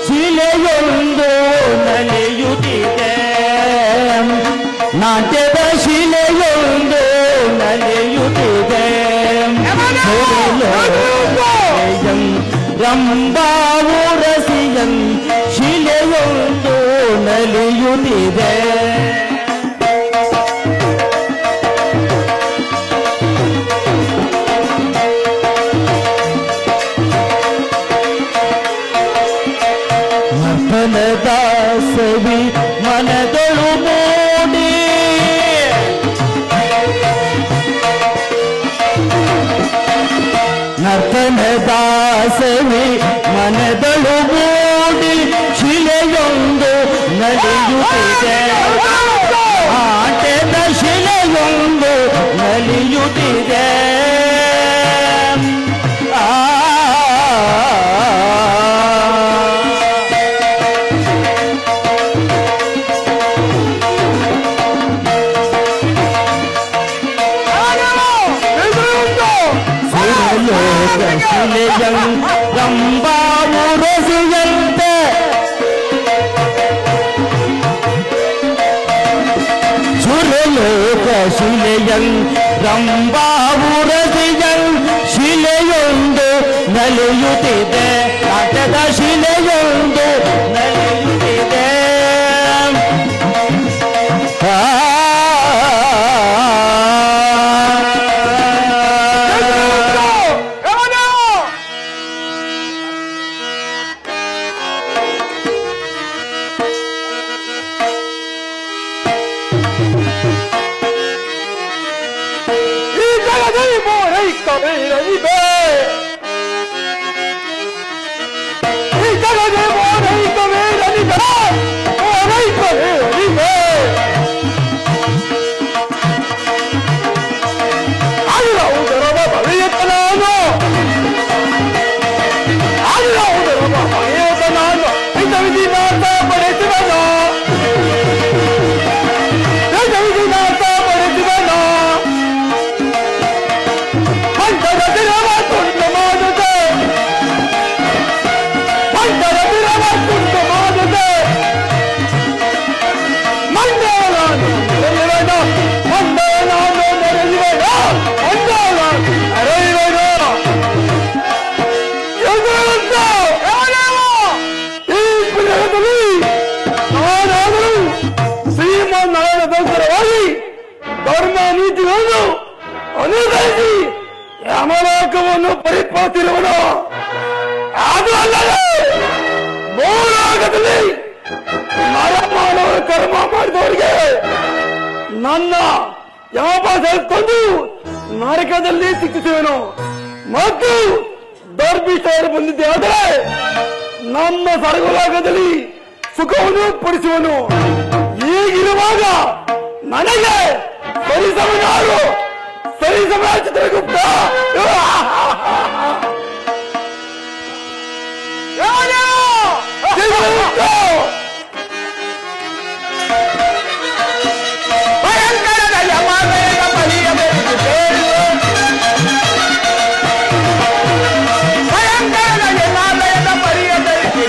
ಶಿಲೆಯೊಂದು ನಲಿಯುತ್ತಿದೆ ನಾಟ್ಯದ ಶಿಲೆಯೊಂದು ನಲಿಯುತ್ತಿದೆ ರಂಭಾವುರಸಿಯನ್ ಶಿಲೆಯೊಂದು ನಲಿಯುತ್ತಿದೆ ದಾಸವಿ ಮನದೊಳು ಮೂಡಿ ನರ್ತನ ದಾಸವಿ ಮನದೊಳು ಮೂಡಿ ಶಿಲೆಯೊಂದು ನಲಿಯುತ್ತಿದೆ ಆಟದ ಶಿಲೆಯೊಂದು ನಲಿಯುತ್ತಿದೆ ರಂಭಾವುರಸಿಯಂತೆ ಸುರಲೋಕ ಶಿಲೆಯನ್ ರಂಭಾವುರಸಿಯನ್ ಶಿಲೆಯೊಂದು ನಲಿಯುತ್ತಿದೆ ನಾಟ್ಯದ ಶಿಲೆಯೊಂದು ನಲಿಯುತ್ತಿದೆ ಧರ್ಮ ನೀತಿಗಳನ್ನು ಅನುಸರಿಸಿ ಯಮಲೋಕವನ್ನು ಪರಿಪಾಲಿಸಿರುವನು. ಅದು ಅಲ್ಲದೆ ಭೂಲೋಕದಲ್ಲಿ ನರಮಾನವ ಕರ್ಮ ಮಾಡಿದವರಿಗೆ ನನ್ನ ಯಾವಾಸ ಕೊಂದು ನರಕದಲ್ಲಿ ಶಿಕ್ಷಿಸುವೆನು. ಮತ್ತು ದರ್ಭಿಷ್ಠರು ಬಂದಿದ್ದೆ ಆದರೆ ನಮ್ಮ ಸ್ವರ್ಗಲೋಕದಲ್ಲಿ ಸುಖವನ್ನು ಪಡಿಸುವನು. ಹೀಗಿರುವಾಗ ನನಗೆ ಸರಿಸಮನಾರು ಸರಿಸಮ ಚಿತ್ರಗುಪ್ತ ಭಯಂಕರದ ಯಮಾಲಯದ ಬಲಿಯ ಭಯಂಕರದ ಯಮಾಲಯದ ಬಲಿಯ ಬಲಿಯ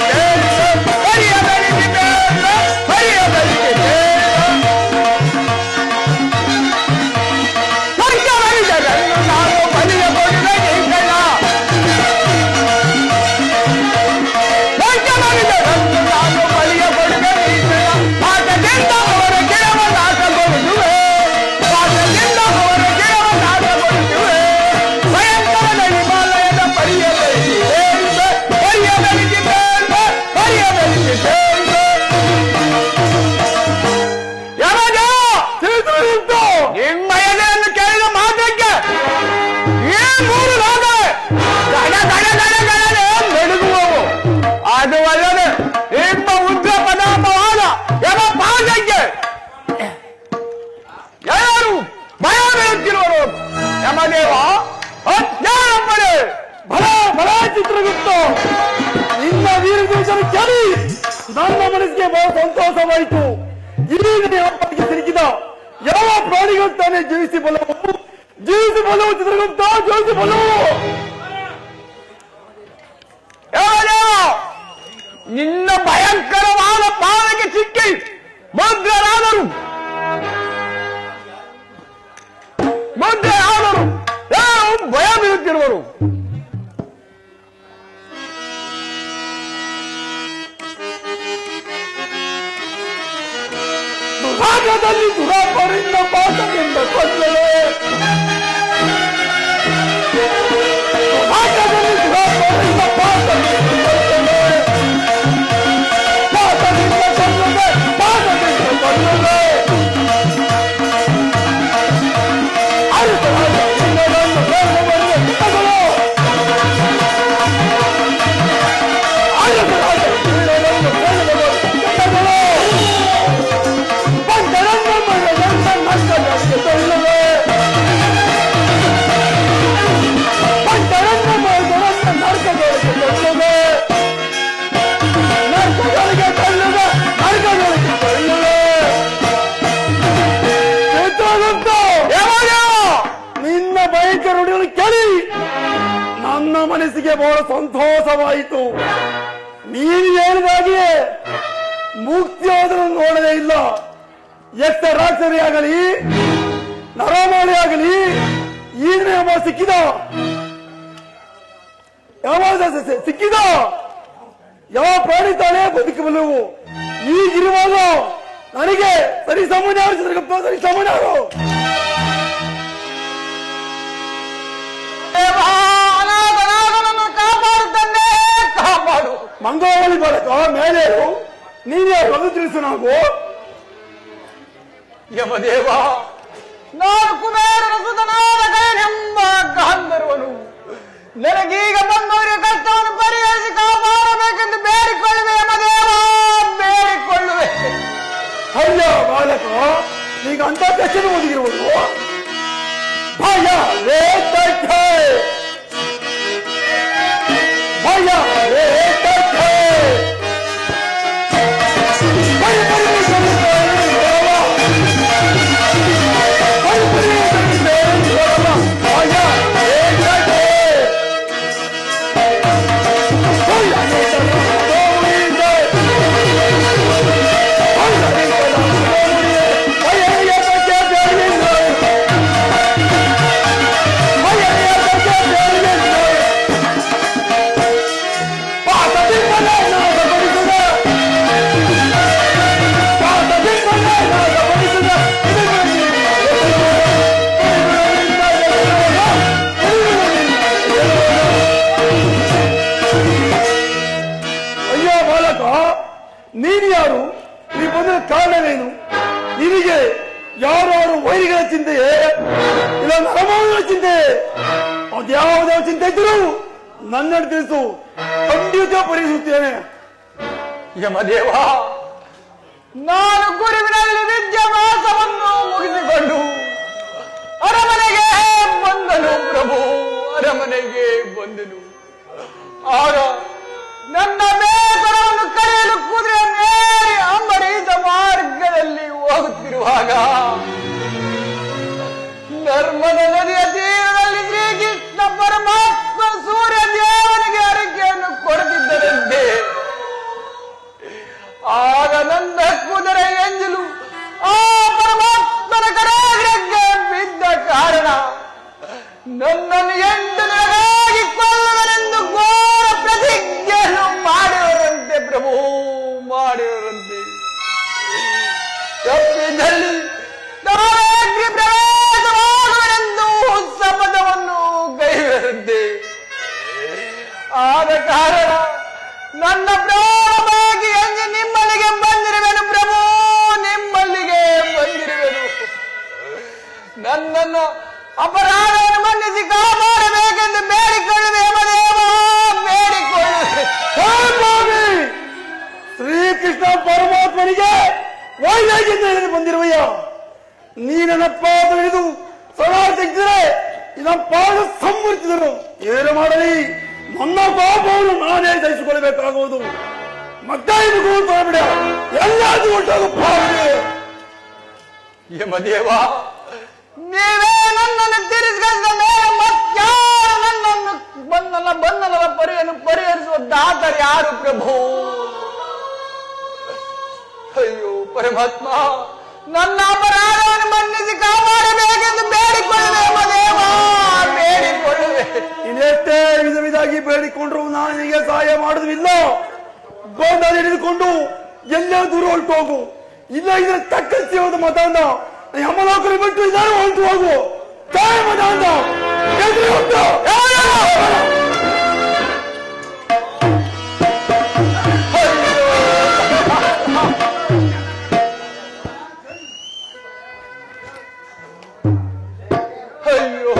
ಮನಸ್ಸಿಗೆ ಬಹಳ ಸಂತೋಷವಾಯಿತು. ಈಗ ಯಾವತ್ತಿಗೆ ಸಿಲುಕಿದ ಯಾವ ಪ್ರಾಣಿಗಳು ತಾನೇ ಜೀವಿಸಿ ಬಲವು ಚಿತ್ರಗುಪ್ತ, ಜೀವಿಸಿ ಬಲವು. ನಿನ್ನ ಭಯಂಕರವಾದ ಪಾದಕ್ಕೆ ಸಿಕ್ಕಿ ಮುದ್ರರಾದರು ಭಯ ಬೀಳುತ್ತಿರುವರು. ದುರಾಗದಲ್ಲಿ ದುರಾಪರಿಂದ ಪಾಠದಿಂದ ಕೊಲ್ಲಲೇ, ದುರಾಗದಲ್ಲಿ ದುರಾಪರಿಂದ ಪಾಠದಿಂದ ಕೊಲ್ಲಲೇ, ಪಾಠದಿಂದ ಕೊಲ್ಲಲೇ, ಪಾಠದಿಂದ ಕೊಲ್ಲಲೇ. ನಿನ್ನ ಭಯಂಕರ ನುಡಿಗಳು ಕೇಳಿ ನನ್ನ ಮನಸ್ಸಿಗೆ ಬಹಳ ಸಂತೋಷವಾಯಿತು. ನೀನು ಹೇಳಿದಾಗಿಯೇ ಮುಕ್ತಿ ಹೋದರೂ ನೋಡಲೇ ಇಲ್ಲ. ಎಷ್ಟ ರಾಕ್ಷರಿ ಆಗಲಿ ನರಮಾಳಿ ಆಗಲಿ ಈಗಿನ ಯಾವ ಸಿಕ್ಕಿದ ಯಾವ ಪ್ರಾಣಿ ತಾನೇ ಬದುಕಬಲ್ಲವು. ಈಗಿರುವಾಗ ನನಗೆ ಸರಿ ಸಾಮಾನ್ಯ ಸರಿ ಸಾಮಾನ್ಯ ಕಾಪಾಡು. ಮಂಗೋಳಿ ಬರಕ ಮೇಲೆ ನೀನೇ ಬಂದು ತಿಳಿಸು. ನಾವು ಯಮದೇವ, ನಾನು ಕುಬೇರನ ಸುತನಾದ ಗಯನೆಂಬ ಗಾಂಧರ್ವನು. ನನಗೀಗ ಬಂದವರ ಕಷ್ಟವನ್ನು ಪರಿಹರಿಸಿ ಕಾಪಾಡಬೇಕೆಂದು ಬೇಡಿಕೊಳ್ಳುವೆ ಯಮದೇವ, ಬೇಡಿಕೊಳ್ಳುವೆ. ಅಯ್ಯ ಬಾಲಕ, ಈಗ ಅಂತ ಕಷ್ಟನ ಓದಿರುವುದು ಭಯ ವೇತಕ್ಕೆ, ಭಯ ವೇತಕ್ಕೆ. ನೀನು ಯಾರು? ನೀ ಬಂದ ಕಾರಣವೇನು? ನಿನಗೆ ಯಾರು ವೈರಿಗಳ ಚಿಂತೆಯೇ ಇಲ್ಲ ನರಮಾವಿನ ಚಿಂತೆಯೇ? ಅದ್ಯಾವುದೇ ಚಿಂತೆ ಇದ್ದರೂ ನನ್ನನ್ನು ತಿಳಿಸು, ಖಂಡಿತ ಪರಿಹರಿಸುತ್ತೇನೆ. ಯಮದೇವ, ನಾನು ಗುರುವಿನಲ್ಲಿ ವಿದ್ಯಾಭ್ಯಾಸವನ್ನು ಮುಗಿಸಿಕೊಂಡು ಅರಮನೆಗೆ ಬಂದನು ಪ್ರಭು, ಅರಮನೆಗೆ ಬಂದನು. ಆಗ ನನ್ನ ಬೇಸರವನ್ನು ಕರೆಯಲು ಕುದುರೆ ಮೇರಿ ಅಂಬರೀಷ ಮಾರ್ಗದಲ್ಲಿ ಹೋಗುತ್ತಿರುವಾಗ ನರ್ಮದ ನದಿಯ ತೀರದಲ್ಲಿ ಶ್ರೀಕೃಷ್ಣ ಪರಮಾತ್ಮ ಸೂರ್ಯ ದೇವನಿಗೆ ಅರಿಕೆಯನ್ನು ಕೊಡುತ್ತಿದ್ದರಂತೆ. ಆಗ ನನ್ನ ಕುದುರೆ ಎಂಜಲು ಆ ಪರಮಾತ್ಮನ ಕರಾಗ್ರಹಕ್ಕೆ ಬಿದ್ದ ಕಾರಣ ನನ್ನನ್ನು ಎಂಟು ದಿನವಾಗಿ ಕೊಲ್ಲುವರೆಂದು ಘೋರ ಪ್ರತಿಜ್ಞೆಯನ್ನು ಮಾಡಿದರಂತೆ ಪ್ರಭು, ಮಾಡಿದರಂತೆ. ತಪ್ಪಿದಲ್ಲಿ ನಾವೇಗ್ರಿ ಪ್ರವೇಶವಾಗುವರೆಂದು ಶಪಥವನ್ನು ಕೈವರಂತೆ. ಆದ ಕಾರಣ ನನ್ನ ಪ್ರಾಣವಾಗಿ ಎಂಜಿ ನಿಮ್ಮಲ್ಲಿಗೆ ಬಂದಿರುವೆನು ಪ್ರಭು, ನಿಮ್ಮಲ್ಲಿಗೆ ಬಂದಿರುವೆನು. ನನ್ನನ್ನು ಅಪರಾಧವನ್ನು ಮನ್ನಿಸಿ ಕಾಪಾಡಬೇಕೆಂದು ಬೇಡಿಕೊಳ್ಳುವೆ ಯಮದೇವ, ಬೇಡಿಕೊಳ್ಳುವೆ. ಶ್ರೀಕೃಷ್ಣ ಪರಮಾತ್ಮನಿಗೆ ವೈರಾಗ್ಯದಿಂದ ಬಂದಿರುವಯ್ಯ. ನೀನಪ್ಪ ಹಿಡಿದು ಸದಾ ತೆಗೆದರೆ ಇದನ್ನ ಪಾಡು ಸಂವರ್ತಿದರು. ಏನು ಮಾಡಲಿ, ನನ್ನ ಪಾಪವನ್ನು ನಾನೇ ಸಹಿಸಿಕೊಳ್ಳಬೇಕಾಗುವುದು. ಮತ್ತೈದು ಬಿಡ ಎಲ್ಲಾದ್ರೂ ಹೊರಟೋಗಪ್ಪ. ಯಮದೇವ, ನೀವೇ ನನ್ನನ್ನು ತಿರುಗಿಸಿದ ಮೇಲೆ ಮತ್ಯಾರು ನನ್ನನ್ನು ಬಂಧನದ ಪರಿಹರಿಸುವ ದಾತರು ಯಾರು ಪ್ರಭು? ಅಯ್ಯೋ ಪರಮಾತ್ಮ, ನನ್ನ ಅಪರಾಧವನ್ನು ಮನ್ನಿಸಿ ಕಾಪಾಡಬೇಕೆಂದು ಬೇಡಿಕೊಳ್ಳುವೆ ಯಮದೇವ, ಬೇಡಿಕೊಳ್ಳುವೆ. ಇನ್ನೆಷ್ಟೇ ವಿಧವಾಗಿ ಬೇಡಿಕೊಂಡ್ರು ನಾನು ನಿನಗೆ ಸಹಾಯ ಮಾಡುವುದಿಲ್ಲ. ಗೋಂಡ ಹಿಡಿದುಕೊಂಡು ಎಲ್ಲೇ ದೂರ ಹೊರಟು ಹೋಗು. ಇಲ್ಲ ಇದ್ರ ತಕ್ಕ ಸೇವದ ಮತಾಂಧ ಯಮಲೋಕರು ಬಿಟ್ಟು ಇದಾರು ಹೊರಟು ಹೋಗು. ತಾಯ ಮತಾಂಧ ಅಯ್ಯೋ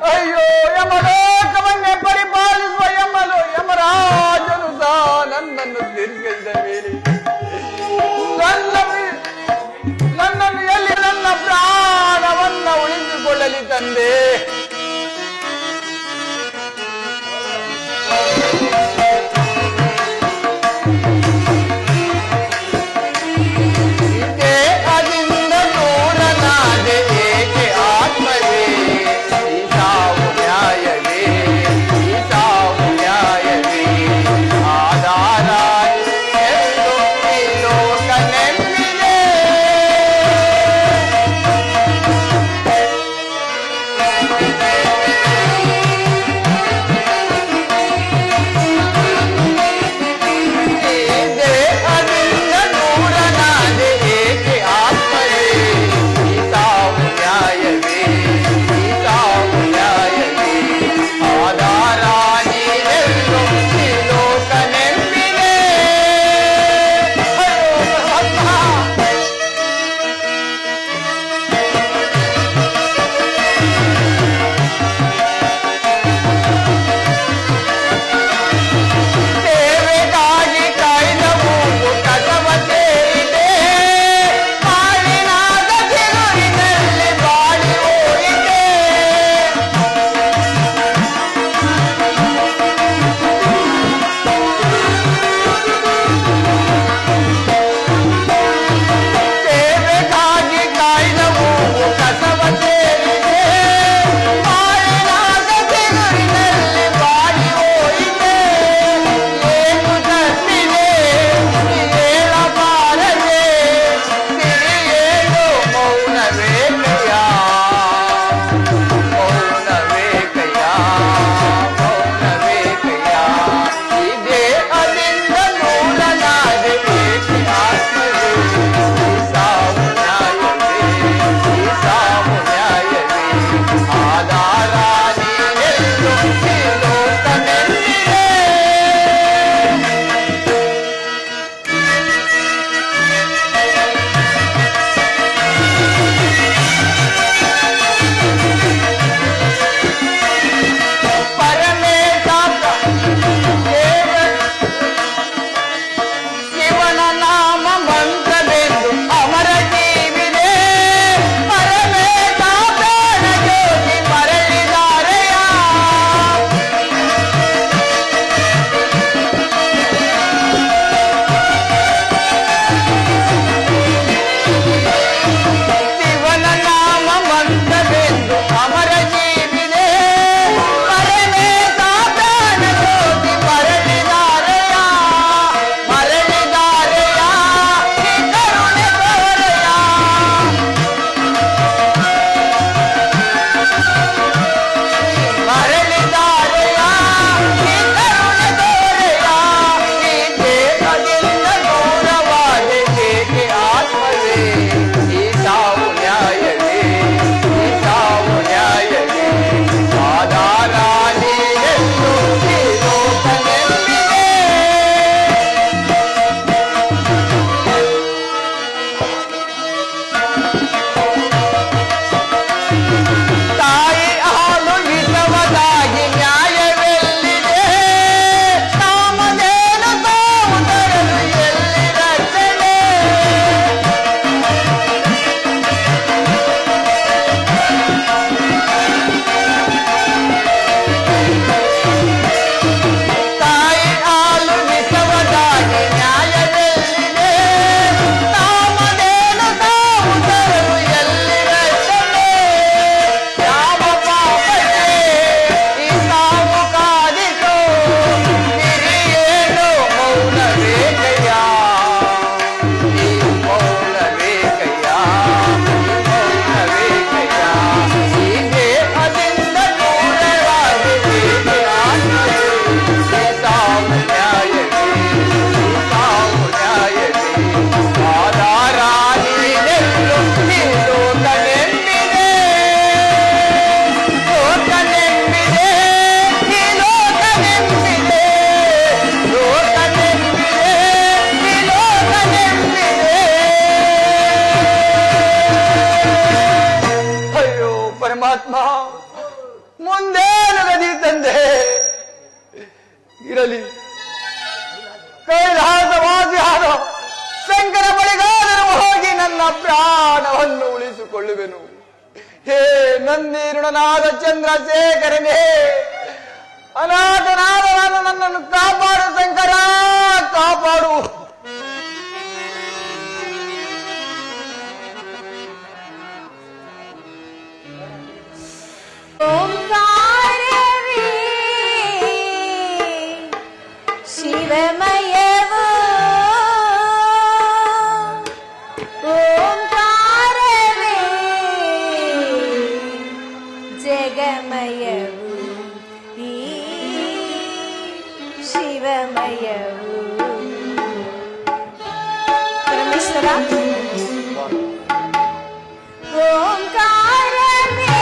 ಅಯ್ಯೋ, ಯಮಲೋಕವನ್ನೇ ಪರಿಪಾಲಿಸುವ ಯಮರಾಜನು ಸಹ ನನ್ನನ್ನು ತಿರುಗಿಸಿದ ಮೇಲೆ ನನ್ನನ್ನು ಎಲ್ಲಿ ನನ್ನ ಪ್ರಾಣವನ್ನ ಉಳಿಸಿಕೊಳ್ಳಲಿ ತಂದೆ? ಪರಮಾತ್ಮ, ಮುಂದೇನು ಗತಿ ತಂದೆ ಇರಲಿ. ಕೈಲಾಸವಾಸಿಯಾದ ಶಂಕರ ಬಳಿಗಾದರೂ ಹೋಗಿ ನನ್ನ ಪ್ರಾಣವನ್ನು ಉಳಿಸಿಕೊಳ್ಳುವೆನು. ಹೇ ನಂದೀರುಣನಾದ ಚಂದ್ರಶೇಖರನೇ, ಅನಾಥನಾದ ನನ್ನನ್ನು ಕಾಪಾಡು ಶಂಕರ, ಕಾಪಾಡು. ಓಂಕಾರವೇ ಶಿವಮಯವೋ, ಓಂಕಾರವೇ ಜಗಮಯವೋ, ಈ ಶಿವಮಯವೋ. ಪರಮೇಶ್ವರ ಓಂಕಾರವೇ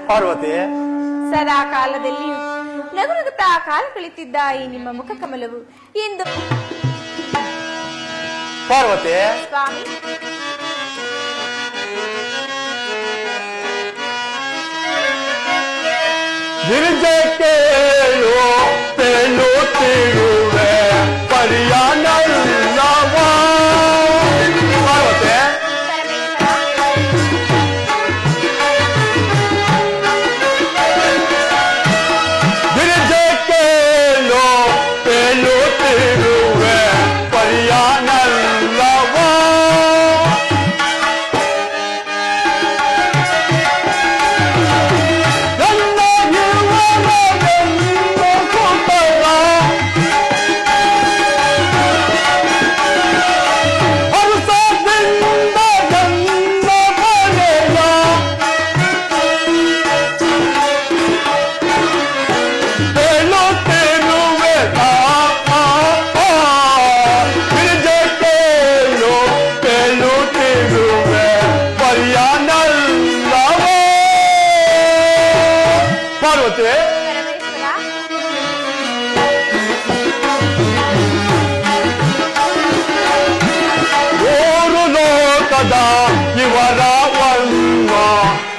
ಪಾರ್ವತಿ, ಸದಾ ಕಾಲದಲ್ಲಿ ನಗುನಗುತ್ತಾ ಕಾಲ ಕಳೆಯುತ್ತಿದ್ದ ಈ ನಿಮ್ಮ ಮುಖ ಕಮಲವು ಇಂದು ಪಾರ್ವತಿ ಸ್ವಾಮಿ ಗಿರಿಜಕ್ಕೆ ತಿರುವೆ ಪರಿಯಾನಲ್ಲವ ಪಾರ್ವತಿ ಗಿರಿಜಕ್ಕೆ ತಿರುವೆ ಪರಿಯಾನಲ್ಲವ ನನ್ನ ಜೀವನವೆಂದು ಸುಂದರ ಲೋಕದ ಇವರವನ್ನ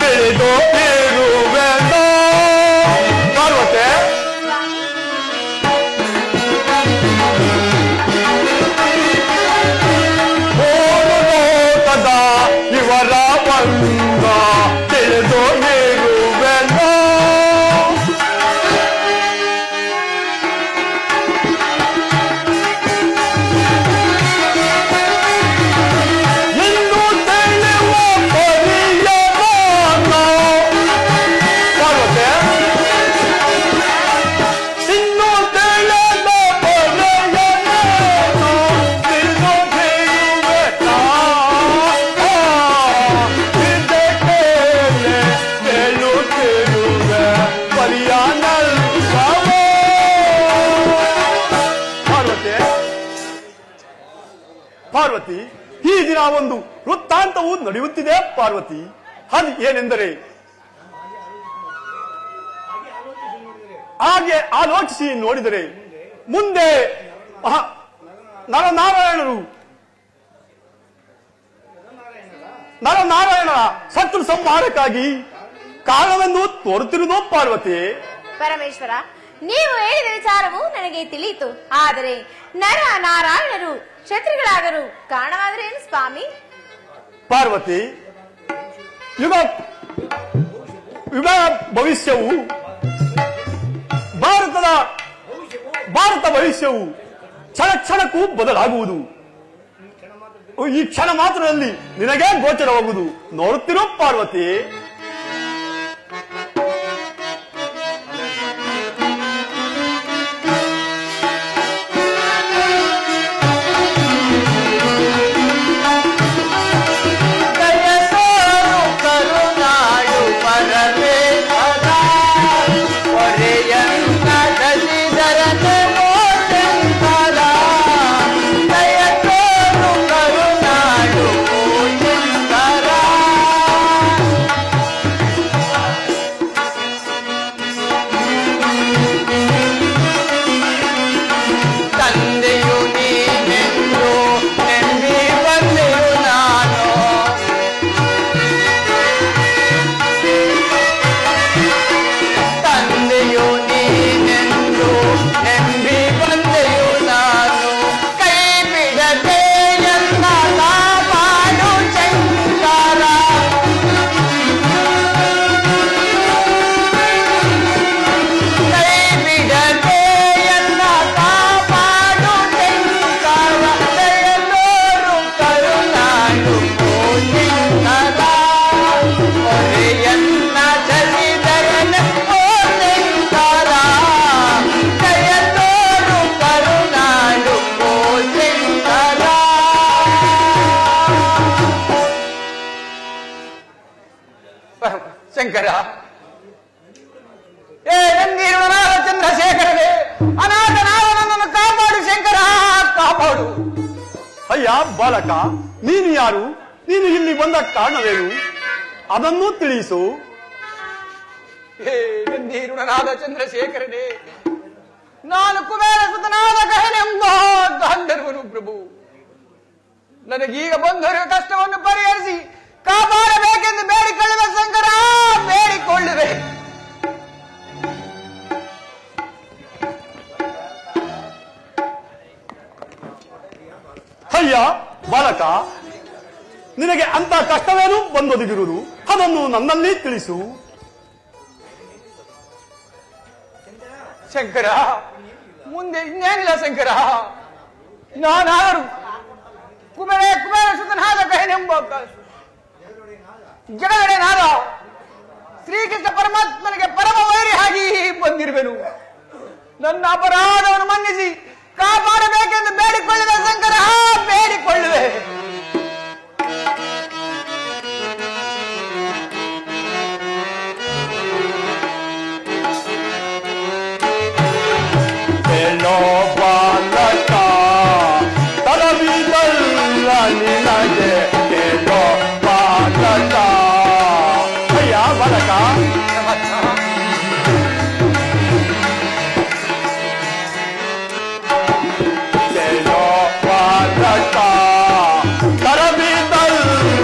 ತಿಳಿದು ಇರುವೆನೋ. ಪಾರ್ವತಿ ಲೋಕದ ಇವರವನ್ನ ತಿಳಿದು ಇರುವೆನೋ. ಇನ್ನು ತಿಳಿಯುವ ಪರಿಯನ ಪಾರ್ವತಿ ಇನ್ನು ತಿಳಿದ ಪರಿಯನ ತಿಳಿದು ಪಾರ್ವತಿ, ಈ ದಿನ ಒಂದು ವೃತ್ತಾಂತವು ನಡೆಯುತ್ತಿದೆ ಪಾರ್ವತಿ. ಅದು ಏನೆಂದರೆ, ಹಾಗೆ ಆಲೋಚಿಸಿ ನೋಡಿದರೆ ಮುಂದೆ ನರನಾರಾಯಣನ ಶತ್ರು ಸಂಹಾರಕ್ಕಾಗಿ ಕಾರಣವೆಂದು ತೋರುತ್ತಿರುವುದು ಪಾರ್ವತಿ. ಪರಮೇಶ್ವರ, ನೀವು ಹೇಳಿದ ವಿಚಾರವು ನನಗೆ ತಿಳಿಯಿತು. ಆದರೆ ನರ ನಾರಾಯಣರು ಕ್ಷತ್ರಿಗಳಾಗಲು ಕಾರಣವಾದರೆ ಏನು ಸ್ವಾಮಿ? ಪಾರ್ವತಿ, ಯುಗ ಭವಿಷ್ಯವು ಭಾರತ ಭವಿಷ್ಯವು ಕ್ಷಣ ಕ್ಷಣಕ್ಕೂ ಬದಲಾಗುವುದು. ಈ ಕ್ಷಣ ಮಾತ್ರದಲ್ಲಿ ನಿನಗೆ ಗೋಚರವಾಗುವುದು. ನೋಡುತ್ತಿರೋ ಪಾರ್ವತಿ. ಶಂಕರ, ಏ ನಂದೀರುಣನಾದ ಚಂದ್ರಶೇಖರನೇ, ಅನಾಥನಾದ ನನ್ನನ್ನು ಕಾಪಾಡು ಶಂಕರ, ಕಾಪಾಡು. ಅಯ್ಯ ಬಾಲಕ, ನೀನು ಯಾರು? ನೀನು ಇಲ್ಲಿ ಬಂದ ಕಾರಣವೇನು? ಅದನ್ನು ತಿಳಿಸು. ಹೇ ನಂದೀರುಣನಾದ ಚಂದ್ರಶೇಖರನೇ, ನಾನು ಕುಬೇರ ಸುತನಾದ ಕಹನೆಂಬ ಗಾಂಧರ್ವನು ಪ್ರಭು. ನನಗೀಗ ಬಂದವರ ಕಷ್ಟವನ್ನು ಪರಿಹರಿಸಿ ಕಾಪಾಡಬೇಕೆಂದು ಬೇಡಿಕೊಳ್ಳುವೆ ಶಂಕರ, ಬೇಡಿಕೊಳ್ಳುವೆ. ಅಯ್ಯ ಬಾಲಕ, ನಿನಗೆ ಅಂತ ಕಷ್ಟವೇನು ಬಂದೊದಗಿರುವುದು? ಅದನ್ನು ನನ್ನಲ್ಲಿ ತಿಳಿಸು. ಶಂಕರ, ಮುಂದೆ ಇನ್ನೇನಿಲ್ಲ ಶಂಕರ. ನಾನಾದರೂ ಕುಬೇರ ಸುತನಾದ ಕಹನೆಂಬ ಜಗದೊಡೆಯನಾದ ಶ್ರೀಕೃಷ್ಣ ಪರಮಾತ್ಮನಿಗೆ ಪರಮ ವೈರಿಯಾಗಿ ಬಂದಿರುವೆನು. ನನ್ನ ಅಪರಾಧವನ್ನು ಮನ್ನಿಸಿ ಕಾಪಾಡಬೇಕೆಂದು ಬೇಡಿಕೊಳ್ಳುವೆ ಶಂಕರ, ಬೇಡಿಕೊಳ್ಳುವೆ. ಬಾಲಕ ತರವಿದಲ್ಲ ನಿನಗೆ ಕೇಳೋ ಬಾಲಕ. ಅಯ್ಯ ಬಾಲಕ, ಕೇಳೋ ಬಾಲಕ ತರವಿದಲ್ಲ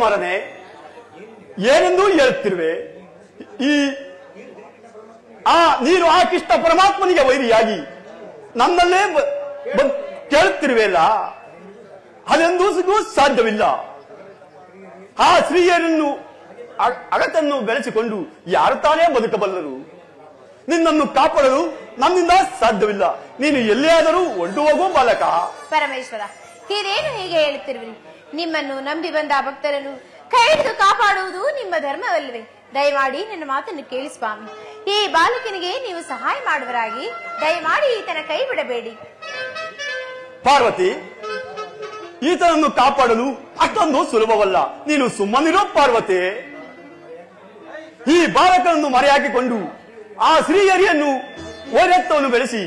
ಕುಮಾರನೇ, ಏನೆಂದು ಹೇಳುತ್ತಿರುವೆ? ನೀನು ಆ ಕೃಷ್ಣ ಪರಮಾತ್ಮನಿಗೆ ವೈರಿಯಾಗಿ ನನ್ನಲ್ಲೇ ಕೇಳುತ್ತಿರುವೆಲ್ಲ, ಅದೆಂದೂ ಸಾಧ್ಯವಿಲ್ಲ. ಆ ಸ್ತ್ರೀಯರನ್ನು ಅಗತನ್ನು ಬೆಳೆಸಿಕೊಂಡು ಯಾರು ತಾನೇ ಬದುಕಬಲ್ಲರು? ನಿನ್ನನ್ನು ಕಾಪಾಡಲು ನನ್ನಿಂದ ಸಾಧ್ಯವಿಲ್ಲ. ನೀನು ಎಲ್ಲಿಯಾದರೂ ಹೊರಟು ಹೋಗು ಬಾಲಕ. ಪರಮೇಶ್ವರ, ಇದೇನು ಹೀಗೆ ಹೇಳುತ್ತಿರುವಿರಿ? ನಿಮ್ಮನ್ನು ನಂಬಿ ಬಂದ ಭಕ್ತರನ್ನು ಕೈ ಹಿಡಿದು ಕಾಪಾಡುವುದು ನಿಮ್ಮ ಧರ್ಮವಲ್ಲವೇ? ದಯಮಾಡಿ ನನ್ನ ಮಾತನ್ನು ಕೇಳಿ ಸ್ವಾಮಿ. ಈ ಬಾಲಕನಿಗೆ ನೀವು ಸಹಾಯ ಮಾಡುವರಾಗಿ ದಯಮಾಡಿ ಈತನ ಕೈ ಬಿಡಬೇಡಿ. ಪಾರ್ವತಿ, ಈತನನ್ನು ಕಾಪಾಡಲು ಅಷ್ಟೊಂದು ಸುಲಭವಲ್ಲ. ನೀನು ಸುಮ್ಮನಿರೋ ಪಾರ್ವತಿ. ಈ ಬಾಲಕನನ್ನು ಮರೆಯಾಕಿಕೊಂಡು ಆ ಶ್ರೀಹರಿಯನ್ನು ಓರೆತ್ತವನ್ನು ಬೆಳೆಸಿ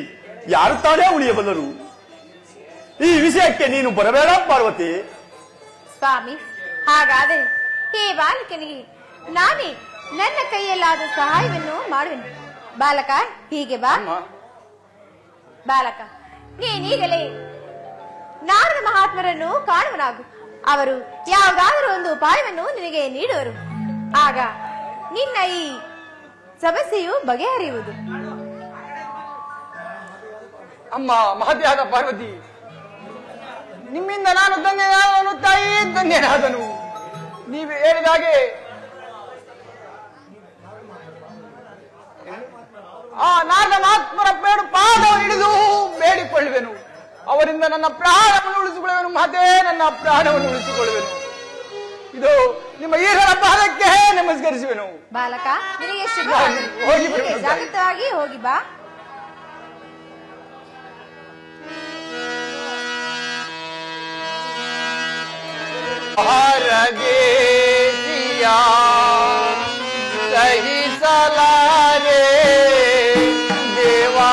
ಯಾರು ತಾನೇ ಉಳಿಯಬಲ್ಲರು? ಈ ವಿಷಯಕ್ಕೆ ನೀನು ಬರಬೇಡ ಪಾರ್ವತಿ. ಸ್ವಾಮಿ, ಹಾಗಾದರೆ ಈ ಬಾಲಕನಿಗೆ ನಾನೇ ನನ್ನ ಕೈಯಲ್ಲಾದ ಸಹಾಯವನ್ನು ಮಾಡುವೆನು. ಬಾಲಕ, ಹೀಗೆ ಬಾ. ಬಾಲಕ, ನೀನೀಗಲೇ ನಾರದ ಮಹಾತ್ಮರನ್ನು ಕಾಣುವನಾಗು. ಅವರು ಯಾವುದಾದರೂ ಒಂದು ಉಪಾಯವನ್ನು ನಿನಗೆ ನೀಡುವರು. ಆಗ ನಿನ್ನ ಈ ಸಮಸ್ಯೆಯು ಬಗೆಹರಿಯುವುದು. ಅಮ್ಮ ಮಹತ್ಯಾದ ಪಾರ್ವತಿ, ನಿಮ್ಮಿಂದ ನಾನು ಧನ್ಯನಾದನು ತಾಯಿ, ಧನ್ಯನಾದನು. ನೀವು ಹೇಳಿದ ಹಾಗೆ ಆ ನಾರದ ಮಹಾತ್ಮರ ಪಾದವನ್ನು ಹಿಡಿದು ಬೇಡಿಕೊಳ್ಳುವೆನು. ಅವರಿಂದ ನನ್ನ ಪ್ರಾಣವನ್ನು ಉಳಿಸಿಕೊಳ್ಳುವೆನು. ಮಾತೇ, ನನ್ನ ಪ್ರಾಣವನ್ನು ಉಳಿಸಿಕೊಳ್ಳುವೆನು. ಇದು ನಿಮ್ಮ ಈಶ್ವರ ಪಾದಕ್ಕೆ ನಮಸ್ಕರಿಸುವೆನು. ಬಾಲಕ, ನಿನಗೆ ಶುಭ. ಹೋಗಿ ಜಾಗೃತವಾಗಿ ಹೋಗಿ ಬಾ. ಹರದೇಸಿಯಾ ಸಹಿಸಲಾರೆ ದೇವಾ,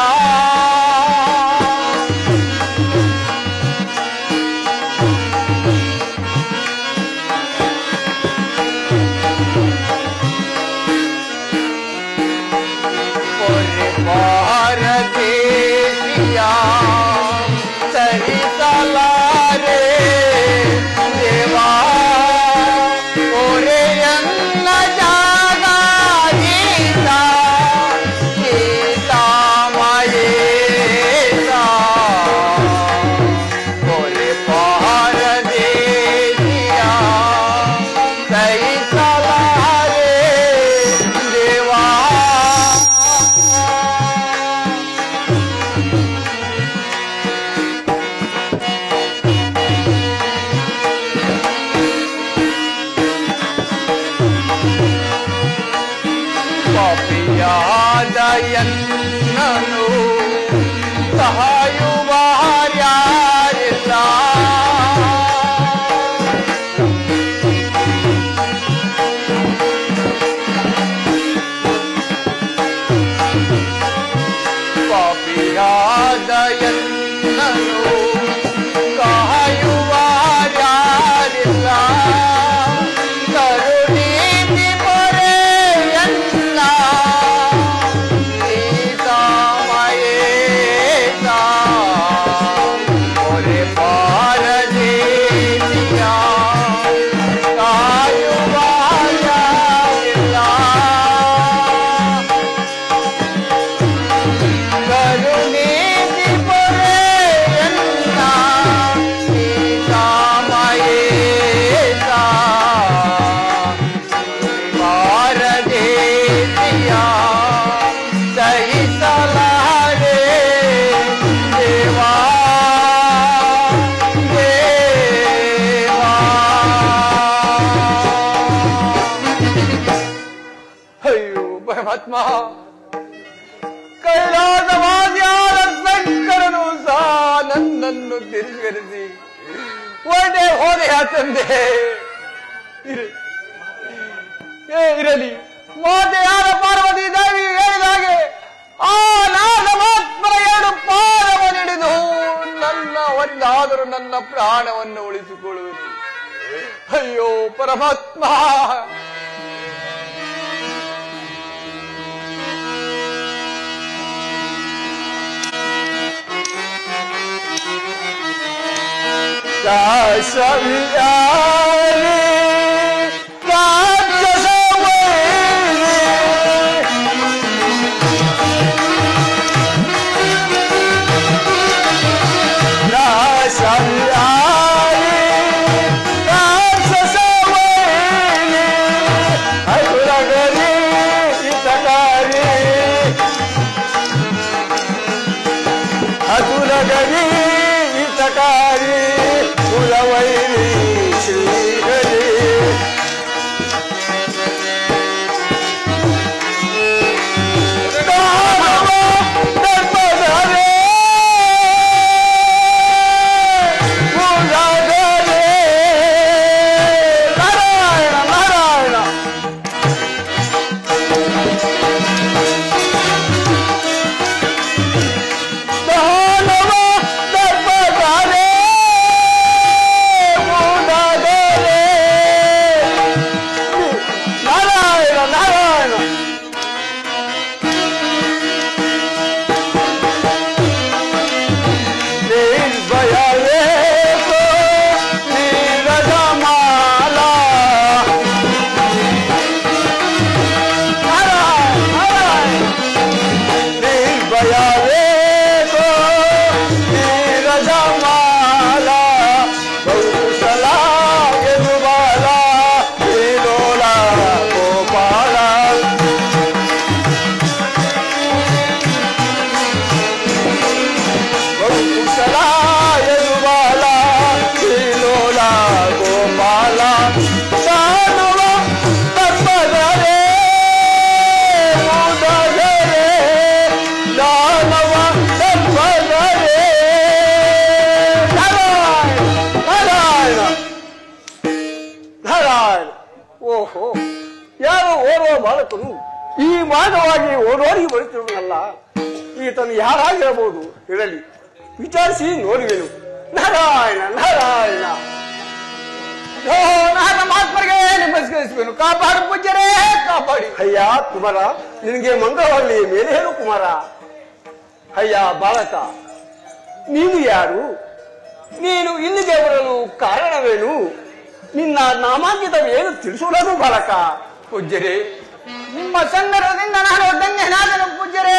ಹರದೇಸಿಯಾ ಸಹಿಸಲಾರೆ ದೇವಾ, ಓರೆಯನ್ನ ಜಾಗ ಗೀತಾ ಗೀತಾಮಯೇತಾ, ಓರೆ ಪಾರದೇಸಿಯಾ ಸಹಿಸಲಾರೆ ದೇವಾ. ಪಾಪಿಯಾದಯನ್ನನು ಸಹಾಯುವಾರ್ಯಾರಿಲ್ಲ, ಪಾಪಿಯಾದಯನ್ನನು ಸಹಾಯುವಾರ್ಯಾರಿಲ್ಲ, ಕರುಣೀತಿ ಪೊರೆಯನ್ನ ಗೀತಾಮಯೇತಾ, ಒರೆ ಪಾರದೇಸಿಯಾ ಕಾಯುವಾರ್ಯಾರಿಲ್ಲ, ಕರುಣೀತಿ ಪೊರೆಯನ್ನ ಗೀತಾಮಯೇತಾ, ಪಾರದೇಸಿಯಾ ಸಹಿಸಲಾರೆ ದೇವಾ ದೇವಾ. ಅಯ್ಯೋ ಪರಮಾತ್ಮ, ಕೈಲಾಸವಾದ್ಯಾದ ಶಂಕರನು ಸಹ ನನ್ನನ್ನು ತಿರಸ್ಕರಿಸಿ ಒಳ್ಳೆ ಹೋದೆಯ ತಂದೆ. ಇರಲಿ, ಮಾತೆಯಾದ ಪಾರ್ವತಿ ದೇವಿ ಹೇಳಿದಾಗೆ ಆ ನಾರದ ಮಹಾತ್ಮರ ಎರಡು ಪಾದವನ್ನು ಹಿಡಿದು ನನ್ನ ಅವರಿಂದಾದರೂ ನನ್ನ ಪ್ರಾಣವನ್ನು ಉಳಿಸಿಕೊಳ್ಳುವುದು. ಅಯ್ಯೋ ಪರಮಾತ್ಮ, ಶಾಶ್ವತ ಯಾರೋ ಓರ್ವ ಬಾಲಕನು ಈ ಮಾರ್ಗವಾಗಿ ಓಡೋಡಿ ಬರುತ್ತಿರುವನಲ್ಲ, ಈತನು ಯಾರಾಗಿರಬಹುದು? ಇರಲಿ, ವಿಚಾರಿಸಿ ನೋಡುವೆನು. ನಾರಾಯಣ ನಾರಾಯಣ. ನನ್ನ ಮಹಾತ್ಮರಿಗೆ ನಮಸ್ಕರಿಸುವೆನು. ಕಾಪಾಡು ಪೂಜ್ಯರೇ, ಕಾಪಾಡಿ. ಅಯ್ಯ ಕುಮಾರ, ನಿನಗೆ ಮಂಗಳವಲ್ಲಿ ಮೇಲೆ ಹೇಳು ಕುಮಾರ. ಅಯ್ಯ ಬಾಲಕ, ನೀನು ಯಾರು? ನೀನು ಇಲ್ಲಿಗೆ ಬರಲು ಕಾರಣವೇನು? ನಿನ್ನ ನಾಮಾಂಕಿತವೇನು ತಿಳಿಸುವುದು ಬಾಲಕ? ಪೂಜ್ಯರೇ, ನಿಮ್ಮ ಸಂದರ್ಭದಿಂದ ನಾನು ಧನ್ಯನಾದೆನು. ಪೂಜ್ಯರೇ,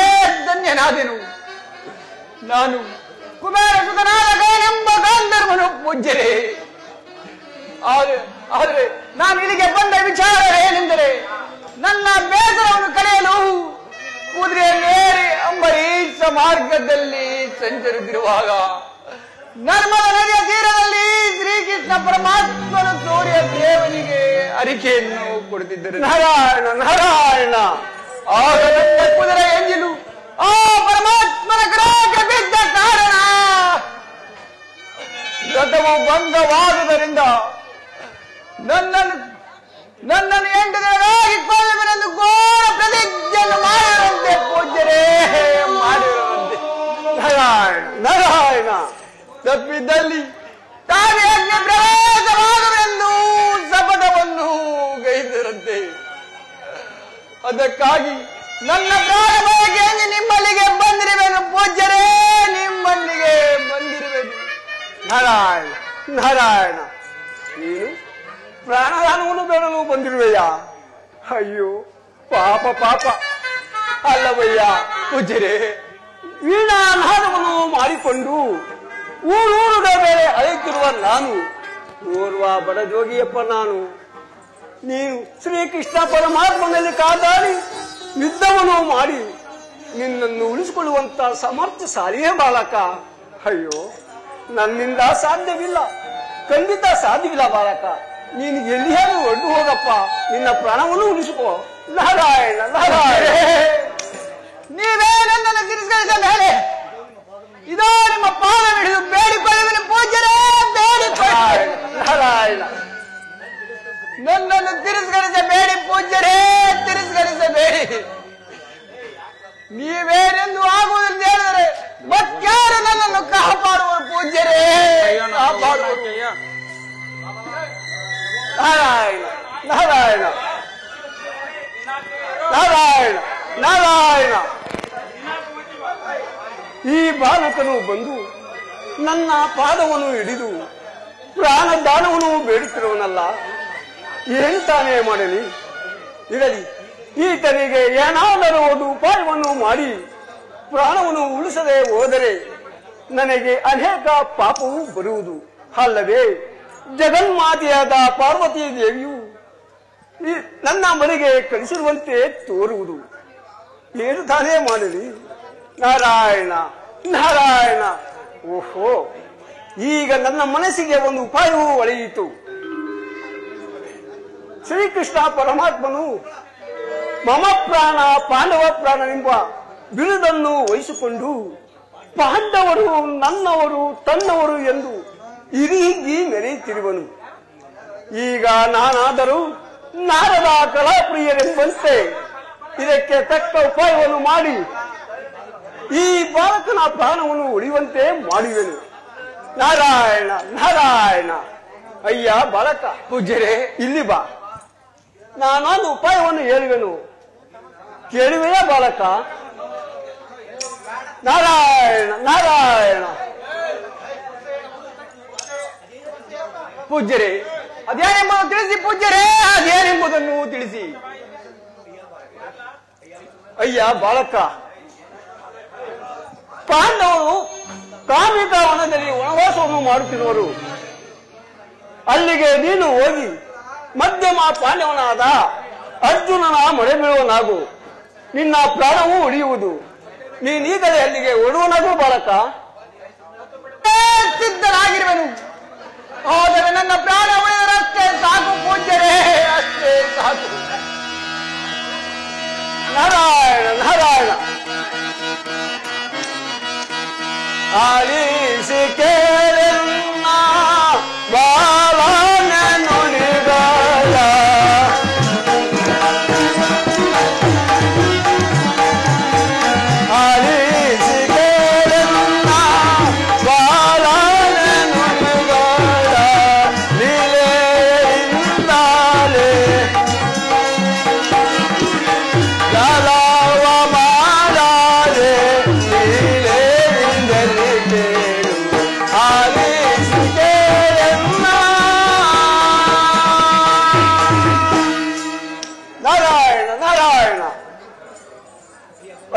ಧನ್ಯನಾದೆನು. ನಾನು ಕುಬೇರ ಸುತನಾದ ಗೈನೆಂಬ ಗಾಂಧರ್ವನು. ಪೂಜ್ಯರೇ, ಆದರೆ ನಾನು ಇಲ್ಲಿಗೆ ಬಂದ ವಿಚಾರ ಏನೆಂದರೆ, ನನ್ನ ಬೇಸರವನ್ನು ಕಳೆಯಲು ಕುದುರೆಯನ್ನೇರಿ ಅಂಬರೀಷ ಮಾರ್ಗದಲ್ಲಿ ಸಂಚರಿಸಿರುವಾಗ ನರ್ಮದ ನದಿಯ ತೀರದಲ್ಲಿ ಶ್ರೀಕೃಷ್ಣ ಪರಮಾತ್ಮನ ಸೂರ್ಯ ದೇವನಿಗೆ ಅರಿಕೆಯನ್ನು ಕೊಡುತ್ತಿದ್ದರು. ನಾರಾಯಣ ನಾರಾಯಣ. ಆಗ ನನ್ನ ಕುದುರೆ ಎಂಜಿಲು ಆ ಪರಮಾತ್ಮನ ಗ್ರಹಕ್ಕೆ ಬಿದ್ದ ಕಾರಣ ರಥವು ಭಂಗವಾದುದರಿಂದ ನನ್ನನ್ನು 8 ದಿನಗಳಾಗಿ ಕೊಲ್ಲುವೆನೆಂದು ಘೋರ ಪ್ರತಿಜ್ಞೆಯನ್ನು ಮಾಡಿರುವಂತೆ. ಪೂಜ್ಯರೇ, ಮಾಡಿರುವಂತೆ. ನಾರಾಯಣ ನಾರಾಯಣ. ತಪ್ಪಿದ್ದಲ್ಲಿ ತಾವೇ ಅಗ್ನಿ ಪ್ರವೇಶವಾಗುವೆಂದು ಶಪಥವನ್ನು ಗೈದಿರಂತೆ. ಅದಕ್ಕಾಗಿ ನನ್ನ ಪ್ರಾಣವಾಗಿ ನಿಮ್ಮಲ್ಲಿಗೆ ಬಂದಿರುವೆನು. ಪೂಜ್ಯರೇ, ನಿಮ್ಮಲ್ಲಿಗೆ ಬಂದಿರುವೆನು. ನಾರಾಯಣ ನಾರಾಯಣ. ನೀನು ಪ್ರಾಣದಾನವನ್ನು ಬೇಡಲು ಬಂದಿರುವೆಯಾ? ಅಯ್ಯೋ ಪಾಪ ಪಾಪ. ಅಲ್ಲವಯ್ಯ ಪೂಜ್ಯರೇ, ವೀಣಾನಾದವನ್ನು ಮಾಡಿಕೊಂಡು ಊರೂರುಗಳ ಮೇಲೆ ಅಲೆಯುತ್ತಿರುವ ನಾನು ಓರ್ವ ಬಡಜೋಗಿಯಪ್ಪ ನಾನು. ನೀನು ಶ್ರೀಕೃಷ್ಣ ಪರಮಾತ್ಮನಲ್ಲಿ ಕಾದಾಡಿ ಯುದ್ಧವನ್ನು ಮಾಡಿ ನಿನ್ನನ್ನು ಉಳಿಸಿಕೊಳ್ಳುವಂತ ಸಮರ್ಥಶಾಲಿಯೇ ಬಾಲಕ. ಅಯ್ಯೋ, ನನ್ನಿಂದ ಸಾಧ್ಯವಿಲ್ಲ, ಖಂಡಿತ ಸಾಧ್ಯವಿಲ್ಲ ಬಾಲಕ. ನೀನು ಎಲ್ಲಿಯಾದರೂ ಹೊರಟು ಹೋಗಪ್ಪ, ನಿನ್ನ ಪ್ರಾಣವನ್ನು ಉಳಿಸಿಕೋ. ನಾರಾಯಣ ನಾರಾಯಣ. ನೀವೇ ನನ್ನನ್ನು ತಿರಸ್ಕರಿಸಿದ ಮೇಲೆ ಇದೋ ನಿಮ್ಮ ಪಾದ ಹಿಡಿದು ಬೇಡಿಕೊಳ್ಳುವೆನು. ಪೂಜ್ಯರೇ, ಬೇಡಿಕೊಳ್ಳಿ. ನಾರಾಯಣ. ನನ್ನನ್ನು ತಿರಸ್ಕರಿಸಬೇಡಿ ಪೂಜ್ಯರೇ, ತಿರಸ್ಕರಿಸಬೇಡಿ. ನೀವೇನೆಂದು ಆಗುವುದೆಂದು ಹೇಳಿದರೆ ಮತ್ಯಾರು ನನ್ನನ್ನು ಕಾಪಾಡುವರು? ಪೂಜ್ಯರೇ, ಕಾಪಾಡುವರು. ನಾರಾಯಣ ನಾರಾಯಣ ನಾರಾಯಣ ನಾರಾಯಣ. ಈ ಬಾಲಕನು ಬಂದು ನನ್ನ ಪಾದವನ್ನು ಹಿಡಿದು ಪ್ರಾಣದಾನವನ್ನು ಬೇಡುತ್ತಿರುವನಲ್ಲ, ಏನು ತಾನೇ ಮಾಡಲಿ? ಇರಲಿ, ಈತನಿಗೆ ಏನಾದರೂ ಒಂದು ಉಪಾಯವನ್ನು ಮಾಡಿ ಪ್ರಾಣವನ್ನು ಉಳಿಸದೆ ಹೋದರೆ ನನಗೆ ಅನೇಕ ಪಾಪವೂ ಬರುವುದು ಅಲ್ಲವೇ? ಜಗನ್ಮಾತೆಯಾದ ಪಾರ್ವತಿ ದೇವಿಯು ನನ್ನ ಮನೆಗೆ ಕಳಿಸಿರುವಂತೆ ತೋರುವುದು. ಏನು ತಾನೇ ಮಾಡಲಿ? ನಾರಾಯಣ ನಾರಾಯಣ. ಓಹೋ, ಈಗ ನನ್ನ ಮನಸ್ಸಿಗೆ ಒಂದು ಉಪಾಯವೂ ಒಳೆಯಿತು. ಶ್ರೀಕೃಷ್ಣ ಪರಮಾತ್ಮನು ಮಮ ಪ್ರಾಣ ಪಾಂಡವ ಪ್ರಾಣನೆಂಬ ಬಿರುದನ್ನು ವಹಿಸಿಕೊಂಡು ಪಾಂಡವರು ನನ್ನವರು ತನ್ನವರು ಎಂದು ಹಿರಿಹಿಗ್ಗಿ ಮೆರೆಯುತ್ತಿರುವನು. ಈಗ ನಾನಾದರೂ ನಾರದ ಕಲಾಪ್ರಿಯರೆಂಬಂತೆ ಇದಕ್ಕೆ ತಕ್ಕ ಉಪಾಯವನ್ನು ಮಾಡಿ ಈ ಬಾಲಕನ ಪ್ರಾಣವನ್ನು ಉಳಿಯುವಂತೆ ಮಾಡುವೆನು. ನಾರಾಯಣ ನಾರಾಯಣ. ಅಯ್ಯ ಬಾಲಕ, ಪೂಜ್ಯರೇ, ಇಲ್ಲಿ ಬಾ, ನಾನೊಂದು ಉಪಾಯವನ್ನು ಹೇಳುವೆನು, ಕೇಳುವೆಯಾ ಬಾಲಕ? ನಾರಾಯಣ ನಾರಾಯಣ. ಪೂಜ್ಯರೇ, ಅದೇನೆಂಬುದನ್ನು ತಿಳಿಸಿ. ಪೂಜ್ಯರೇ, ಅದೇನೆಂಬುದನ್ನು ತಿಳಿಸಿ. ಅಯ್ಯ ಬಾಲಕ, ಪಾಂಡವರು ಕಾಮಿಕ ವನದಲ್ಲಿ ವನವಾಸವನ್ನು ಮಾಡುತ್ತಿರುವರು. ಅಲ್ಲಿಗೆ ನೀನು ಹೋಗಿ ಮಧ್ಯಮ ಪಾಂಡವನಾದ ಅರ್ಜುನನ ಮಳೆ ಬೀಳುವನಾಗು, ನಿನ್ನ ಪ್ರಾಣವೂ ಉಳಿಯುವುದು. ನೀನೀಗಲೇ ಅಲ್ಲಿಗೆ ಓಡುವನಾಗು ಬಾಲಕ. ಸಿದ್ಧನಾಗಿರುವೆನು, ಆದರೆ ನನ್ನ ಪ್ರಾಣ ಉಳಿದರಷ್ಟೇ ಸಾಕು. ಪೂಜ್ಯರೇ, ಅಷ್ಟೇ ಸಾಕು. ನಾರಾಯಣ ನಾರಾಯಣ. ಆಲಿಸಿ ಕೇಳನ್ನ ಬಾಲನ ನುಡಿಗಳ